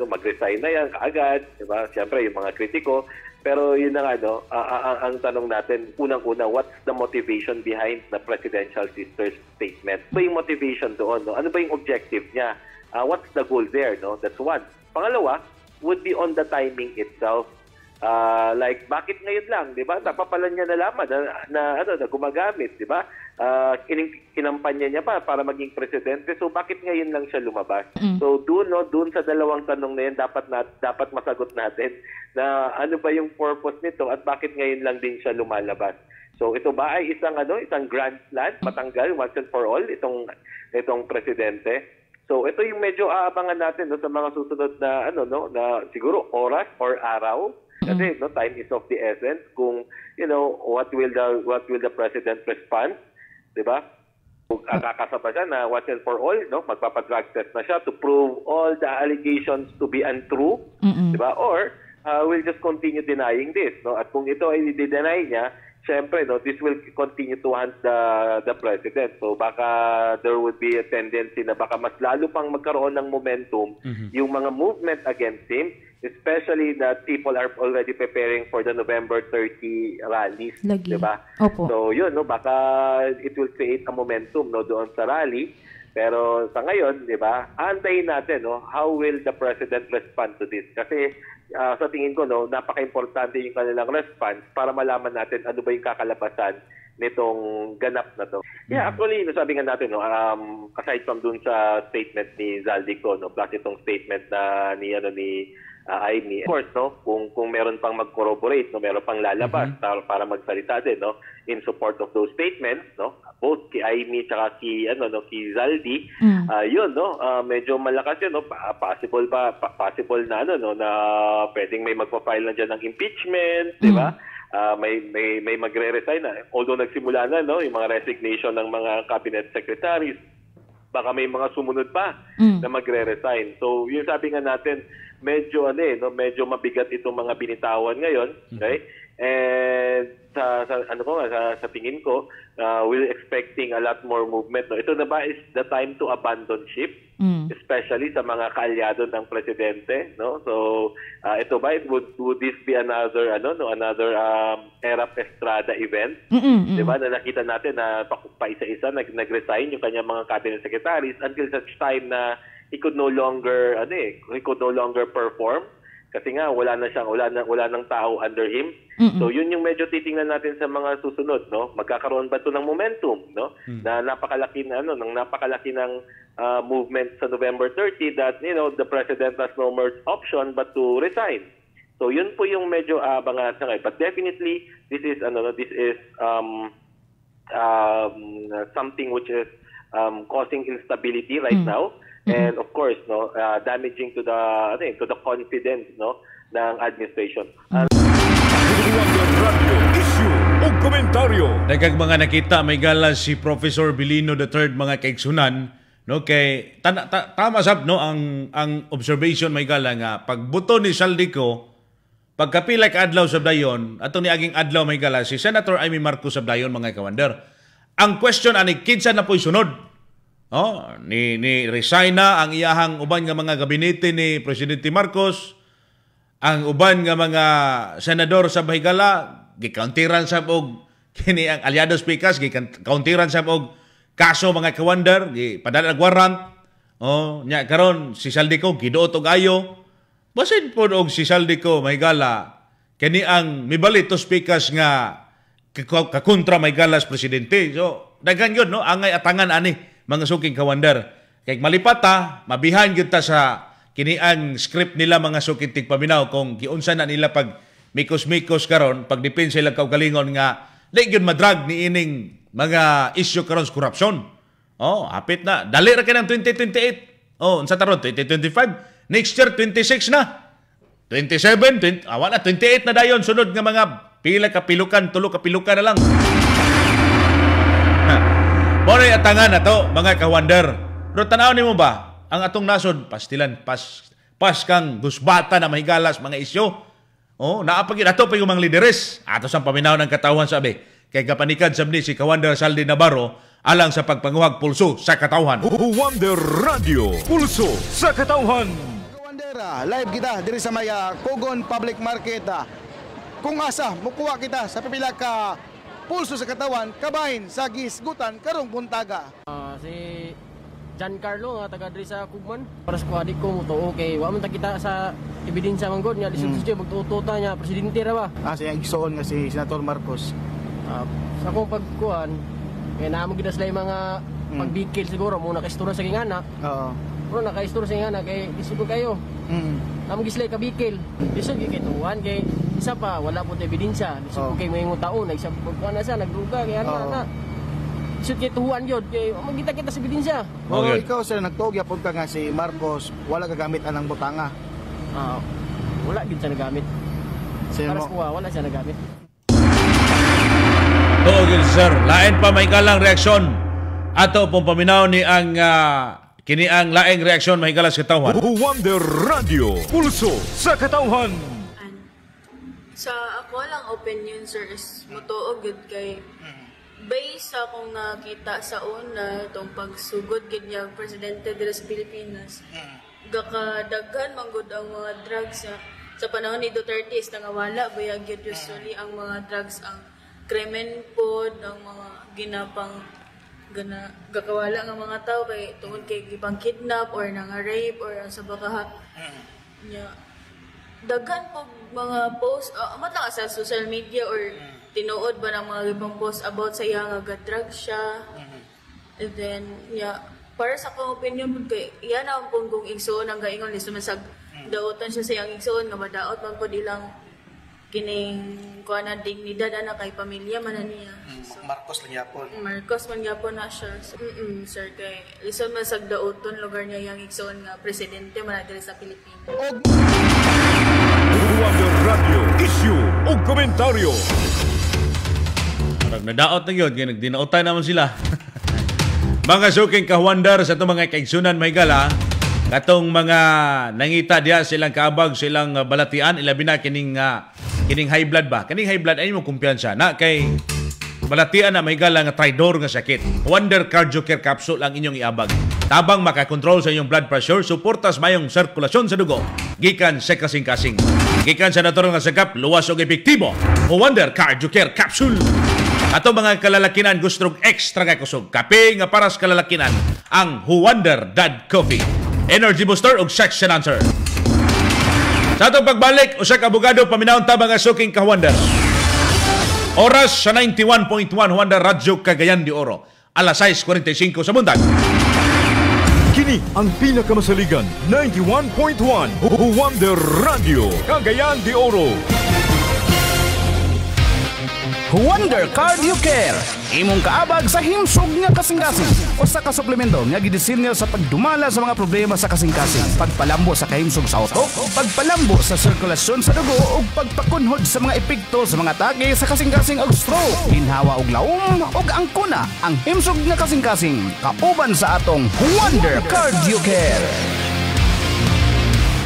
mag-resign na yan kaagad, diba? Siyempre, yung mga kritiko. Pero yun na nga, no, ang tanong natin, unang-una, what's the motivation behind the presidential sister's statement? Ano ba yung motivation doon? No? Ano ba yung objective niya? What's the goal there? No? That's one. Pangalawa, would be on the timing itself. Like, bakit ngayon lang, di ba? Napapalan niya nalaman na gumagamit, di ba? Kinampanya niya pa para maging presidente. So, bakit ngayon lang siya lumabas? So, doon sa dalawang tanong na yan, dapat masagot natin na ano ba yung purpose nito at bakit ngayon lang din siya lumalabas. So, ito ba ay isang grand plan, matanggal once and for all itong presidente? So, ito yung medyo aabangan natin sa mga susunod na na siguro oras or araw. Kasi time is of the essence kung what will the president respond, 'di ba? Kung kakasaba siya na once and for all, no, magpapa-drug test na siya to prove all the allegations to be untrue, 'di ba? Or will just continue denying this, no? At kung ito ay i-deny niya, syempre, no, this will continue to hunt the president. So baka there would be a tendency na baka mas lalo pang magkaroon ng momentum yung mga movement against him, especially that people are already preparing for the November 30 rallies, diba? Opo. So yun, no, baka it will create a momentum, no, doon sa rally. Pero sa ngayon, diba, antayin natin, no, how will the president respond to this? Kasi sa tingin ko, no, napaka-importante yung kanilang response para malaman natin ano ba yung kakalabasan nitong ganap na to. Yeah, actually, sabi nga natin, no, aside from dun sa statement ni Zaldico, no, plus itong statement na ni Aimee, of course, no, kung meron pang mag-corroborate, no, meron pang lalabas para magsalita din, no, in support of those statements, no, both kay Aimee tsaka ki Zaldi, yun, no, medyo malakas yun, no, possible na na pwedeng may magpa-file na diyan ng impeachment, di ba? May magre-resign na, although nagsimula na, no, yung mga resignation ng mga cabinet secretaries, baka may mga sumunod pa na magre-resign. So, yung sabi nga natin, medyo medyo mabigat itong mga binitawan ngayon, okay? And sa tingin ko, we're expecting a lot more movement, no. Ito na ba is the time to abandon ship, especially sa mga kaalyado ng presidente, no? So, ito ba would this be another Erap Estrada event? Diba? Na nakita natin na pa-isa-isa nag-resign yung kanyang mga cabinet secretaries until such time na he could no longer perform kasi nga wala nang tao under him. So yun yung medyo titingnan natin sa mga susunod, no? Magkakaroon ba ito ng momentum, no? Na napakalaki ng movement sa November 30 that, you know, the president has no more option but to resign. So yun po yung medyo abangan sa ngayon. But definitely this is something which is causing instability right now. And of course, no, damaging to the confidence, no, ng administration. Daghang mga nakita may gala si Professor Bilino III mga kaigsunan, no, kay tama sab, no, ang observation may gala nga pagbuto ni Zaldico pagkapila ka adlaw sa dayon ato ni aging adlaw may gala si Senator Aimee Marcos sa dayon mga kawander. Ang question ani kinsa na po'y sunod? Oh, ni resign na ang iyahang uban nga mga gabinete ni Presidente Marcos, ang uban nga mga senador sa Bahigala gikauntiran sa og kini ang aliados pikas gikauntiran sa og kaso mga kawander gipadala og warrant. Oh, nya karon si Zaldico giduot og ayo. Basin pod og si Zaldico Mahigala kini ang mibalit tos pikas nga kakontra Mahigala sa presidente. So daghan yun, no, angay atangan ani mga suking kawander. Kaya malipata, mabihan yun ta sa kiniang script nila mga suking tigpaminaw kung giunsa na nila pag mikos-mikos karon, pag dipin sila kaugalingon nga, di yun madrag ni ining mga issue karon sa korupsyon. Oh, hapit na. Dali ra ka ng 2028. Oh, unsa taron? 2025. Next year, 26 na. 27, 28 na dayon. Sunod nga mga pila kapilukan, tulo kapilukan na lang. Moray atangan na to, mga kawander. Pero tanawin mo ba, ang atong nasod, pastilan, pas kang gusbata na mahigalas mga isyo. Oh, naapagin ato pa yung mga lideres. Ato sang paminaw ng katawan sabi. Kay kapanikad sabni si Kawander Saldi Navarro alang sa pagpanguhag pulso sa katawhan. Wonder Radio, pulso sa katawhan. Kawandera, live kita diri sa may Kogon Public Market. Kung asa, mukuha kita sa pipila ka pulso sa katawan, kabahin sa gisgutan karong buntaga. Si Giancarlo nga taga diri sa Kugman. Para sa kuha di ko mutuo kay wa man ta kita sa ebidensya man god nga lisod siya magtututa niya presidente ra ba. Siya igsoon nga si Senator Marcos. Sa akong pagkuhan, kaya naman gidaslay mga pagbikil siguro muna ka-istura sa anak. Oo. Pero naka-istura sa anak kay isip kayo. Naman gislay kabikil. Lisod kay tuwan kay isa pa wala po ebidensya. Lisod kay may taon nagsab pagkuhan na siya nagduga kay ana. Lisod kay tuwan gyud kay magkita-kita sa ebidensya. Oo, ikaw sir nagtuog yapon ka nga si Marcos wala gagamit anang butanga. Wala gid siya nagamit. Para sa kuha, wala siya nagamit. Tugil sir, lain pa may kalang reaksyon ato pong paminaw ni ang kini ang laing reaksyon mahigalas katawhan. Wonder Radio, pulso sa katawhan. Sa ako lang opinion, sir, is mutuog yun kay based sa akong nakita sa una itong pagsugod ganyang presidente de las Pilipinas, gakadaghan manggod ang mga drugs sa panahon ni Duterte is nangawala bayag yun usually ang mga drugs ang krimen pod ang mga ginapang gakawala ng mga tao kay tungod kay gipang kidnap or nang rape or ang sa bakaha nya daghan po mga post matang sa social media or tinuod ba ng mga ibang post about sa iya nga drug siya. And then para sa akong opinion po kay iya na ang punggong igsoon ang gaingon ni sumasag daotan siya sa iyang igsoon nga madaot man po ilang kining kuana dignidad ana kay pamilya man niya. So, Marcos man gyapon na siya. So, sir kay lison man sag daoton lugar niya iyang igsoon nga presidente man diri sa Pilipinas. Wonder Radio Issue o Komentaryo. Parang nadaot na yun, kaya nagdinaotan naman sila. Mga suking kahwandar sa itong mga kaigsunan may gala, katong mga nangita diya silang kaabag, silang balatian, ilabi na kining high blood ba? Kining high blood, ay mo kumpiyansa na kay balatian na may gala nga traidor nga sakit. Wonder Cardio Care Capsule ang inyong iabag. Tabang makakontrol sa inyong blood pressure, suportas mayong sirkulasyon sa dugo, gikan sa kasing-kasing. Gikan sa natural nga sakap, luwas o epektibo. Wonder Cardio Care Capsule. Ato mga kalalakinan gusto extra nga kusog. Kape nga paras kalalakinan ang Wonder Dad Coffee. Energy booster o sex enhancer. Sa atong pagbalik, usak abogado paminahon ta mga suking ka-Wonder. Oras sa 91.1 Wonder Radyo Cagayan de Oro. Alas 6:45 sa bundag. Kini ang pinakamasaligan 91.1 Wonder Radio Cagayan de Oro. Wonder Cardio Care, imong kaabag sa himsog nga kasing-kasing o sa kasuplemento nga gidisenyo sa pagdumala sa mga problema sa kasing-kasing, pagpalambo sa kahimsog sa utok, pagpalambo sa sirkulasyon sa dugo ug pagpakunhod sa mga epekto sa mga atake sa kasing-kasing og stroke, ginhawa og laom ug angkuna. Ang himsog nga kasing-kasing kauban sa atong Wonder Cardio Care.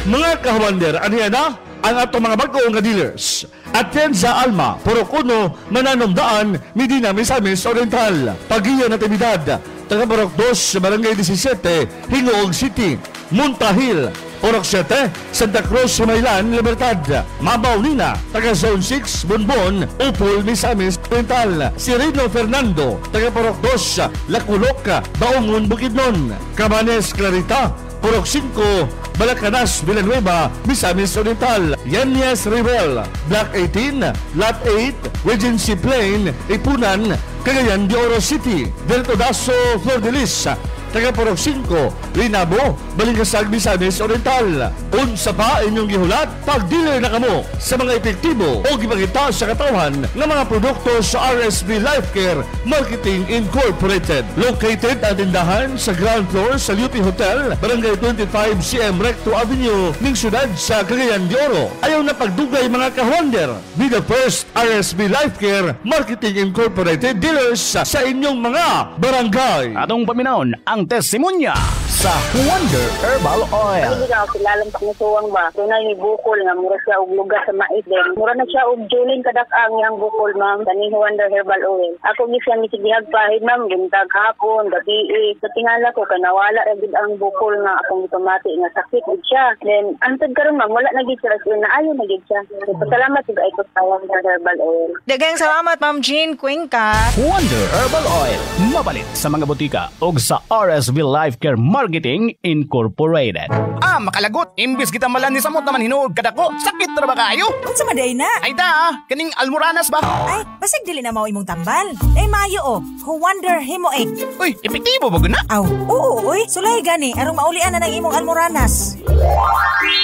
Mga ka-Wonder, aniya na ang atong mga bago nga dealers. Attend sa Alma, Porocuno, Mananumdaan, Medina, Misamis Oriental. Pagiya na Trinidad, taga Porok 2, Barangay 17, Hingoog City, Montahil, Porok 7, Santa Cruz, Sumaylan, Libertad. Mabaw Nina, taga Zone 6, Bonbon, Upol, Misamis Oriental. Si Rino Fernando, taga Porok 2, Laculok, Baungon, Bukidnon. Cabanes, Clarita, Porok 5, Balacanas, Villanueva, Misamis Oriental. Yanyas Rivel, Block 18, Lot 8, Regency Plain, Ipunan, Cagayan de Oro City. Delto Daso, Flor de Lis, taga Porok 5, Linabo, Balingasag, Misamis Oriental. Unsa pa inyong gihulat, pag-dealer na kamo sa mga epektibo o gipakita sa katawan ng mga produkto sa RSB Life Care Marketing Incorporated. Located ang tindahan sa ground floor sa UP Hotel, Barangay 25 CM Recto Avenue, ning syudad sa Cagayan de Oro. Ayaw na pagdugay mga ka-Wonder. Be the first RSB Life Care Marketing Incorporated dealers sa inyong mga barangay. Atong paminahon ang testimonya sa Wonder Herbal Oil. Hindi ka kilalang pangsuwang ba? Tunay ni bukol nga mura siya og lugar sa mais din. Mura na siya og juling kadak-ang yang bukol, ma'am. Kani Wonder Herbal Oil. Ako gisang misigihag pahid, ma'am, gintag hapon, gabi. Sa tingala ko kanawala ra gid ang bukol nga akong otomati nga sakit gid siya. Then antod karon, ma'am, wala na gid siya na ayo na gid siya. Salamat gid ay ko sa Wonder Herbal Oil. Daghang salamat, Ma'am Jean Cuenca. Wonder Herbal Oil, mabalit sa mga butika og sa RSB Life Care Marketing Incorporated. Makalagot, imbis kita malan ni samot naman hinuog kadako. Sakit ra ba kayo? Unsa man day na? Ay da, kaning almoranas ba? Ay, basig dili na mao imong tambal. Ay maayo Wonder Hemoeg. Uy, epektibo ba guna? Aw, oo, uy. Sulay gani arong maulian na ng imong almoranas.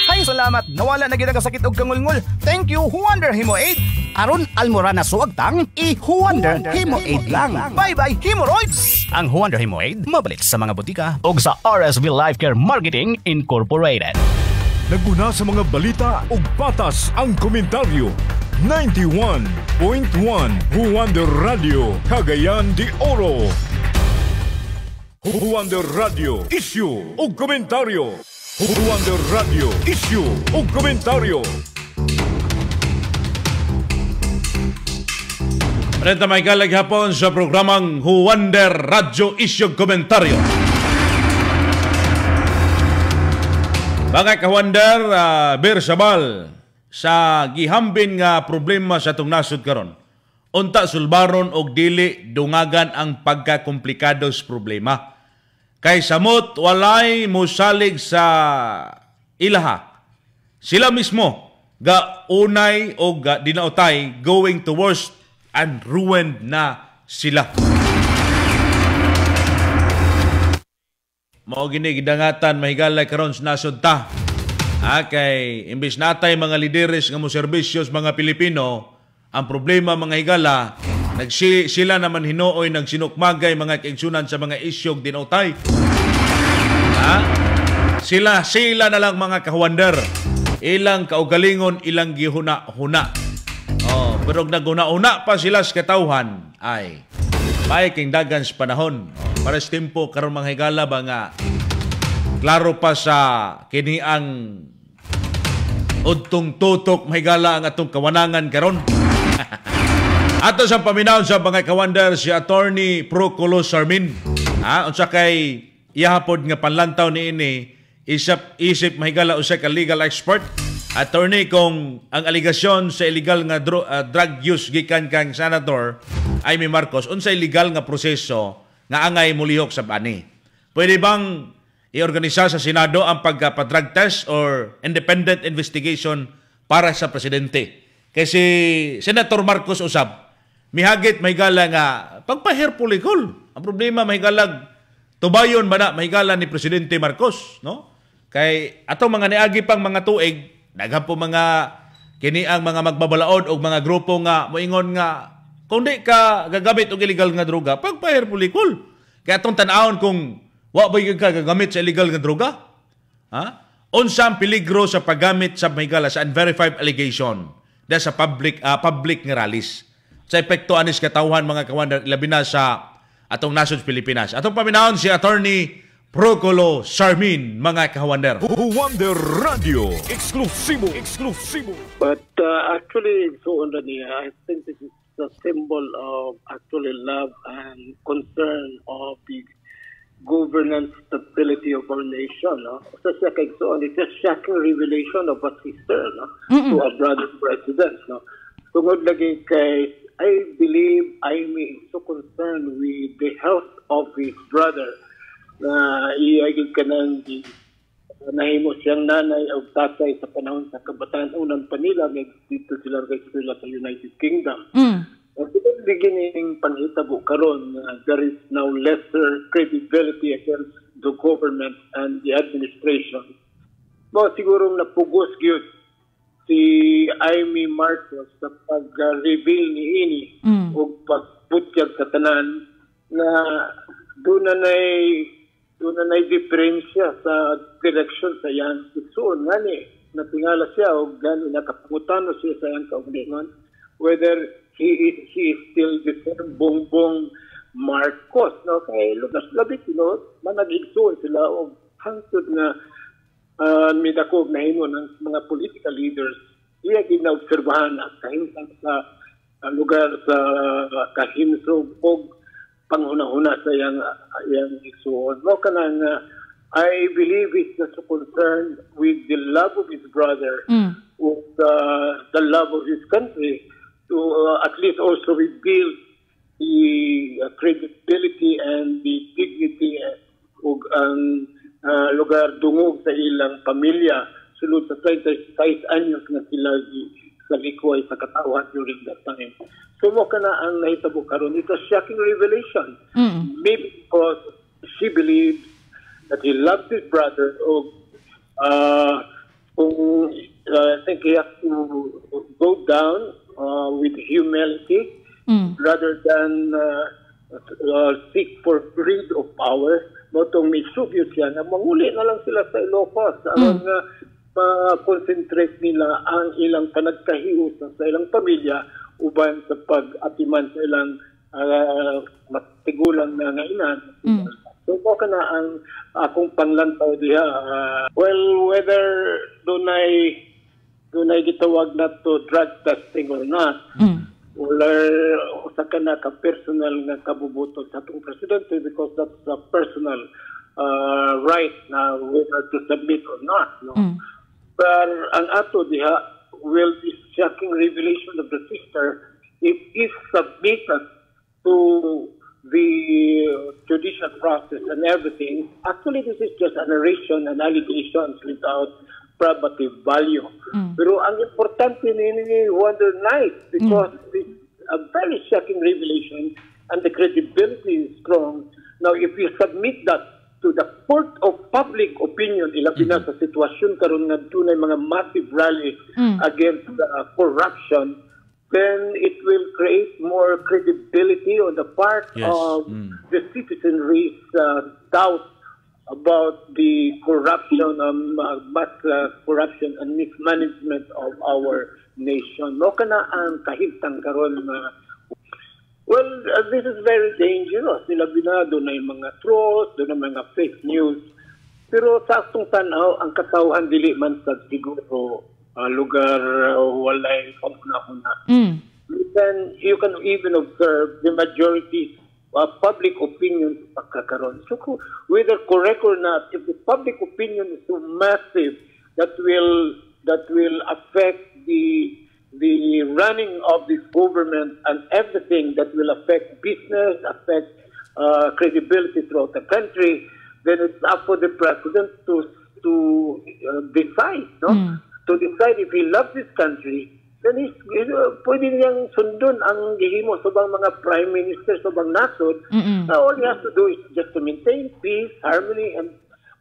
Ay, salamat. Nawala na gid ang sakit og kangulngol. Thank you, Wonder Hemoeg. Aron almoranas suwag tang Wonder Hemoeg lang. Bye-bye, hemorrhoids. Ang Wonder Hemoeg mabalit sa mga butika og sa RSB Life Care Marketing Incorporated. Naguna sa mga balita ug patas ang komentaryo. 91.1 Wonder Radio Cagayan de Oro. Wonder Radio Issue o Komentaryo. Wonder Radio Issue o Komentaryo. Renta may kalag hapon sa programang Huwander Radyo Isyog Komentaryo. Mga kawander, Bir Sabal, sa gihambin nga problema sa itong nasod karon, unta sulbaron og dili dungagan ang pagkakomplikados problema. Kay samot walay mosalig sa ilaha. Sila mismo ga unay o ga dinautay going towards and ruined na sila. Mao gini gidangatan mahigalay karon sa nasod ta. Kay imbis natay mga lideres nga mo serbisyos mga Pilipino, ang problema mga higala, sila naman hinuoy nagsinukmagay mga kaigsunan sa mga isyog dinautay. Sila na lang mga kawander. Ilang kaugalingon, ilang gihuna-huna. Pero naguna-una pa sila sa katawhan, ay may king dagan sa panahon. Para sa tempo, karon mga higala ba nga, klaro pa sa kini ang udtong tutok mahigala ang atong kawanangan karon. Ato sa paminaw sa mga kawander si Attorney Procolo Sarmin. Unsa kay iyahapod nga panlantaw ni ini, isip mahigala usa ka legal expert. Attorney, kung ang aligasyon sa illegal nga drug use gikan kang Senator Amy Marcos, unsay illegal nga proseso nga angay mulihok sa bani? Pwede bang iorganisa sa Senado ang pagpa-drug test or independent investigation para sa presidente? Kasi Senator Marcos usab, mihagit mahigala nga pagpa-hair follicle. Ang problema mahigalag tubayon ba na mahigala ni Presidente Marcos, no? Kay atong mga niagi pang mga tuig, daghan po mga kini ang mga magbabalaod o mga grupo nga moingon nga kung di ka gagamit og illegal nga droga, pagpa-hair follicle. Kaya atong tan-awon kung wa ba ka gagamit sa illegal nga droga? Unsa ang peligro sa paggamit sa mahigala sa unverified allegation da sa public nga rallies? Sa epekto anis katawhan mga kawander, labi na sa atong nasod Pilipinas. Atong paminahon si Attorney Procolo Sarmin, mga kawander. Wonder Radio, eksklusibo. But actually, so I think this is a symbol of actually love and concern of the governance stability of our nation. So it's a shocking revelation of a sister to a brother president. Tungod lagi kay, I believe Amy is so concerned with the health of his brother na iagig ka nang nahimo siyang nanay o tatay sa panahon sa kabataan. Unang panila, dito sila sa United Kingdom. At ito beginning panhitabo karon, there is now lesser credibility against the government and the administration. Siguro napugos gyud si Amy Marcos sa pag-reveal ni ini o pagputyag sa tanan na doon na diferensya sa direksyon sa iyang igsoon. Ngani, natingala siya o gani nakapangutano siya sa iyang kaugalingon whether he is still the same Bongbong Marcos. Kay lunas labit, manag-igsoon sila o hangtod na midakog na himo ng mga political leaders. Iya ginaobserbahan na kahimtang sa lugar sa kahimsog o panghuna-huna sa iyang igsoon. I believe he's just concerned with the love of his brother, with the love of his country, to at least also rebuild the credibility and the dignity of ang lugar dungog sa ilang pamilya sulod sa 36 anyos na sila sa likway sa katawan during that time. So mo ka na ang nahitabo karon. It's a shocking revelation. Maybe because she believes that he loved his brother o I think he has to go down with humility rather than seek for greed of power. Motong may subyot siya na manguli na lang sila sa Ilocos. Aron nga ma-concentrate nila ang ilang panagkahiusan sa ilang pamilya uban sa pag-atiman sa ilang matigulang na ngainan. So, baka na ang akong panlantaw diha. Whether dunay gitawag na to drug testing or not, or usa ka na ka personal nga kabubuto sa atong presidente because that's a personal right na whether to submit or not. No? But ang ato diha will be shocking revelation of the sister if submitted to the judicial process and everything. Actually, this is just a narration and allegations without probative value. Pero ang importante ni Wonder Night because it's a very shocking revelation and the credibility is strong. Now, if you submit that to the court of public opinion, ilabi na sa sitwasyon karon nga tunay mga massive rally against corruption, then it will create more credibility on the part of the citizenry's doubt about the corruption, mass corruption and mismanagement of our nation. No kana ang kahintang karon well, this is very dangerous. Sila binado na yung mga trolls, doon na mga fake news. Pero sa atong tanaw, ang katawhan dili man sa siguro lugar walay paguna-una. You can even observe the majority public opinion pagkakaroon. So whether correct or not, if the public opinion is so massive that will affect the running of this government and everything that will affect business, affect credibility throughout the country, then it's up for the president to decide, no? To decide if he loves this country. Then pwede niyang sundon ang gihimo sa mga prime minister sa bang nasod. All he has to do is just to maintain peace, harmony, and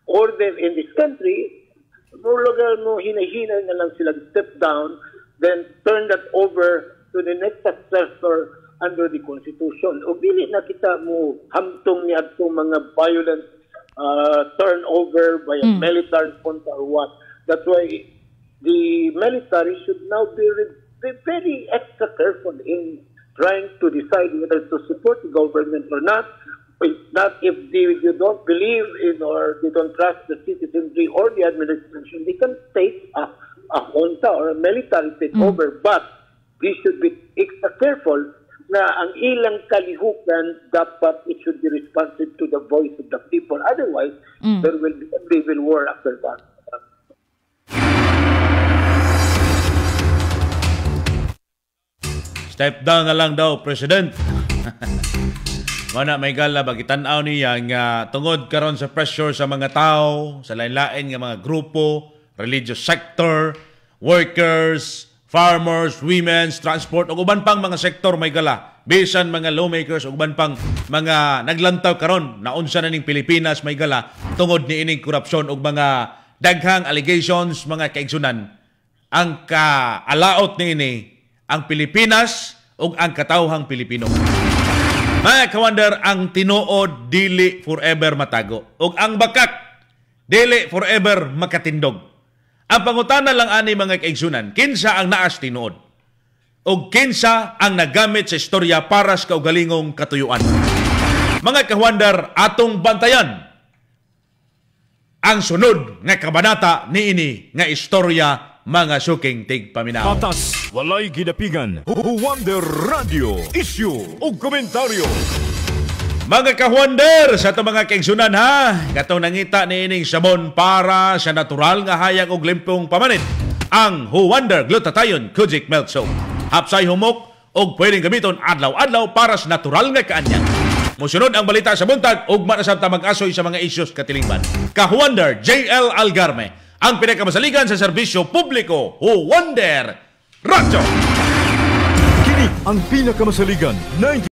order in this country. Mulaga mo hinahinay na lang sila step down, then turn that over to the next successor under the Constitution. O dili na kita mo hamtong ni atong mga violent turnover by a military junta or what. That's why the military should now be very extra careful in trying to decide whether to support the government or not. If you don't believe in or they don't trust the citizenry or the administration, they can take a junta or a military takeover. But they should be extra careful na ang ilang kalihukan dapat it should be responsive to the voice of the people. Otherwise, there will be a civil war after that. Step down na lang daw, President. Mana may gala bagitanaw niya nga tungod karon sa pressure sa mga tao, sa lain-lain nga mga grupo, religious sector, workers, farmers, women's, transport, ug uban pang mga sektor may gala. Bisan mga lawmakers ug uban pang mga naglantaw karon na unsa na ning Pilipinas may gala tungod ni ining korupsyon ug mga daghang allegations, mga kaigsunan. Ang kaalaot niini ang Pilipinas ug ang katawhang Pilipino. Mga kawander, ang tinuod dili forever matago ug ang bakak dili forever makatindog. Ang pangutana lang ani mga kaigsunan, kinsa ang naas tinuod ug kinsa ang nagamit sa istorya para sa kaugalingong katuyuan. Mga kawander, atong bantayan ang sunod nga kabanata niini nga istorya mga suking tigpaminaw. Patas, walay gidapigan. Wonder Radio, issue o komentaryo. Mga ka-Wonder, sa ito mga kaigsunan ha, katong nangita ni ining sabon para sa natural nga hayag og limpong pamanid, ang Wonder Glutathione Kojic Milk Soap. Hapsay humok og pwedeng gamiton adlaw-adlaw para sa natural nga kaanyang. Musunod ang balita sa buntag ug manasab ta mag-asoy sa mga issues katilingban. Ka-Wonder JL Algarme, ang pinakamasaligan sa serbisyo publiko, Wonder Radio. Kini ang pinakamasaligan 90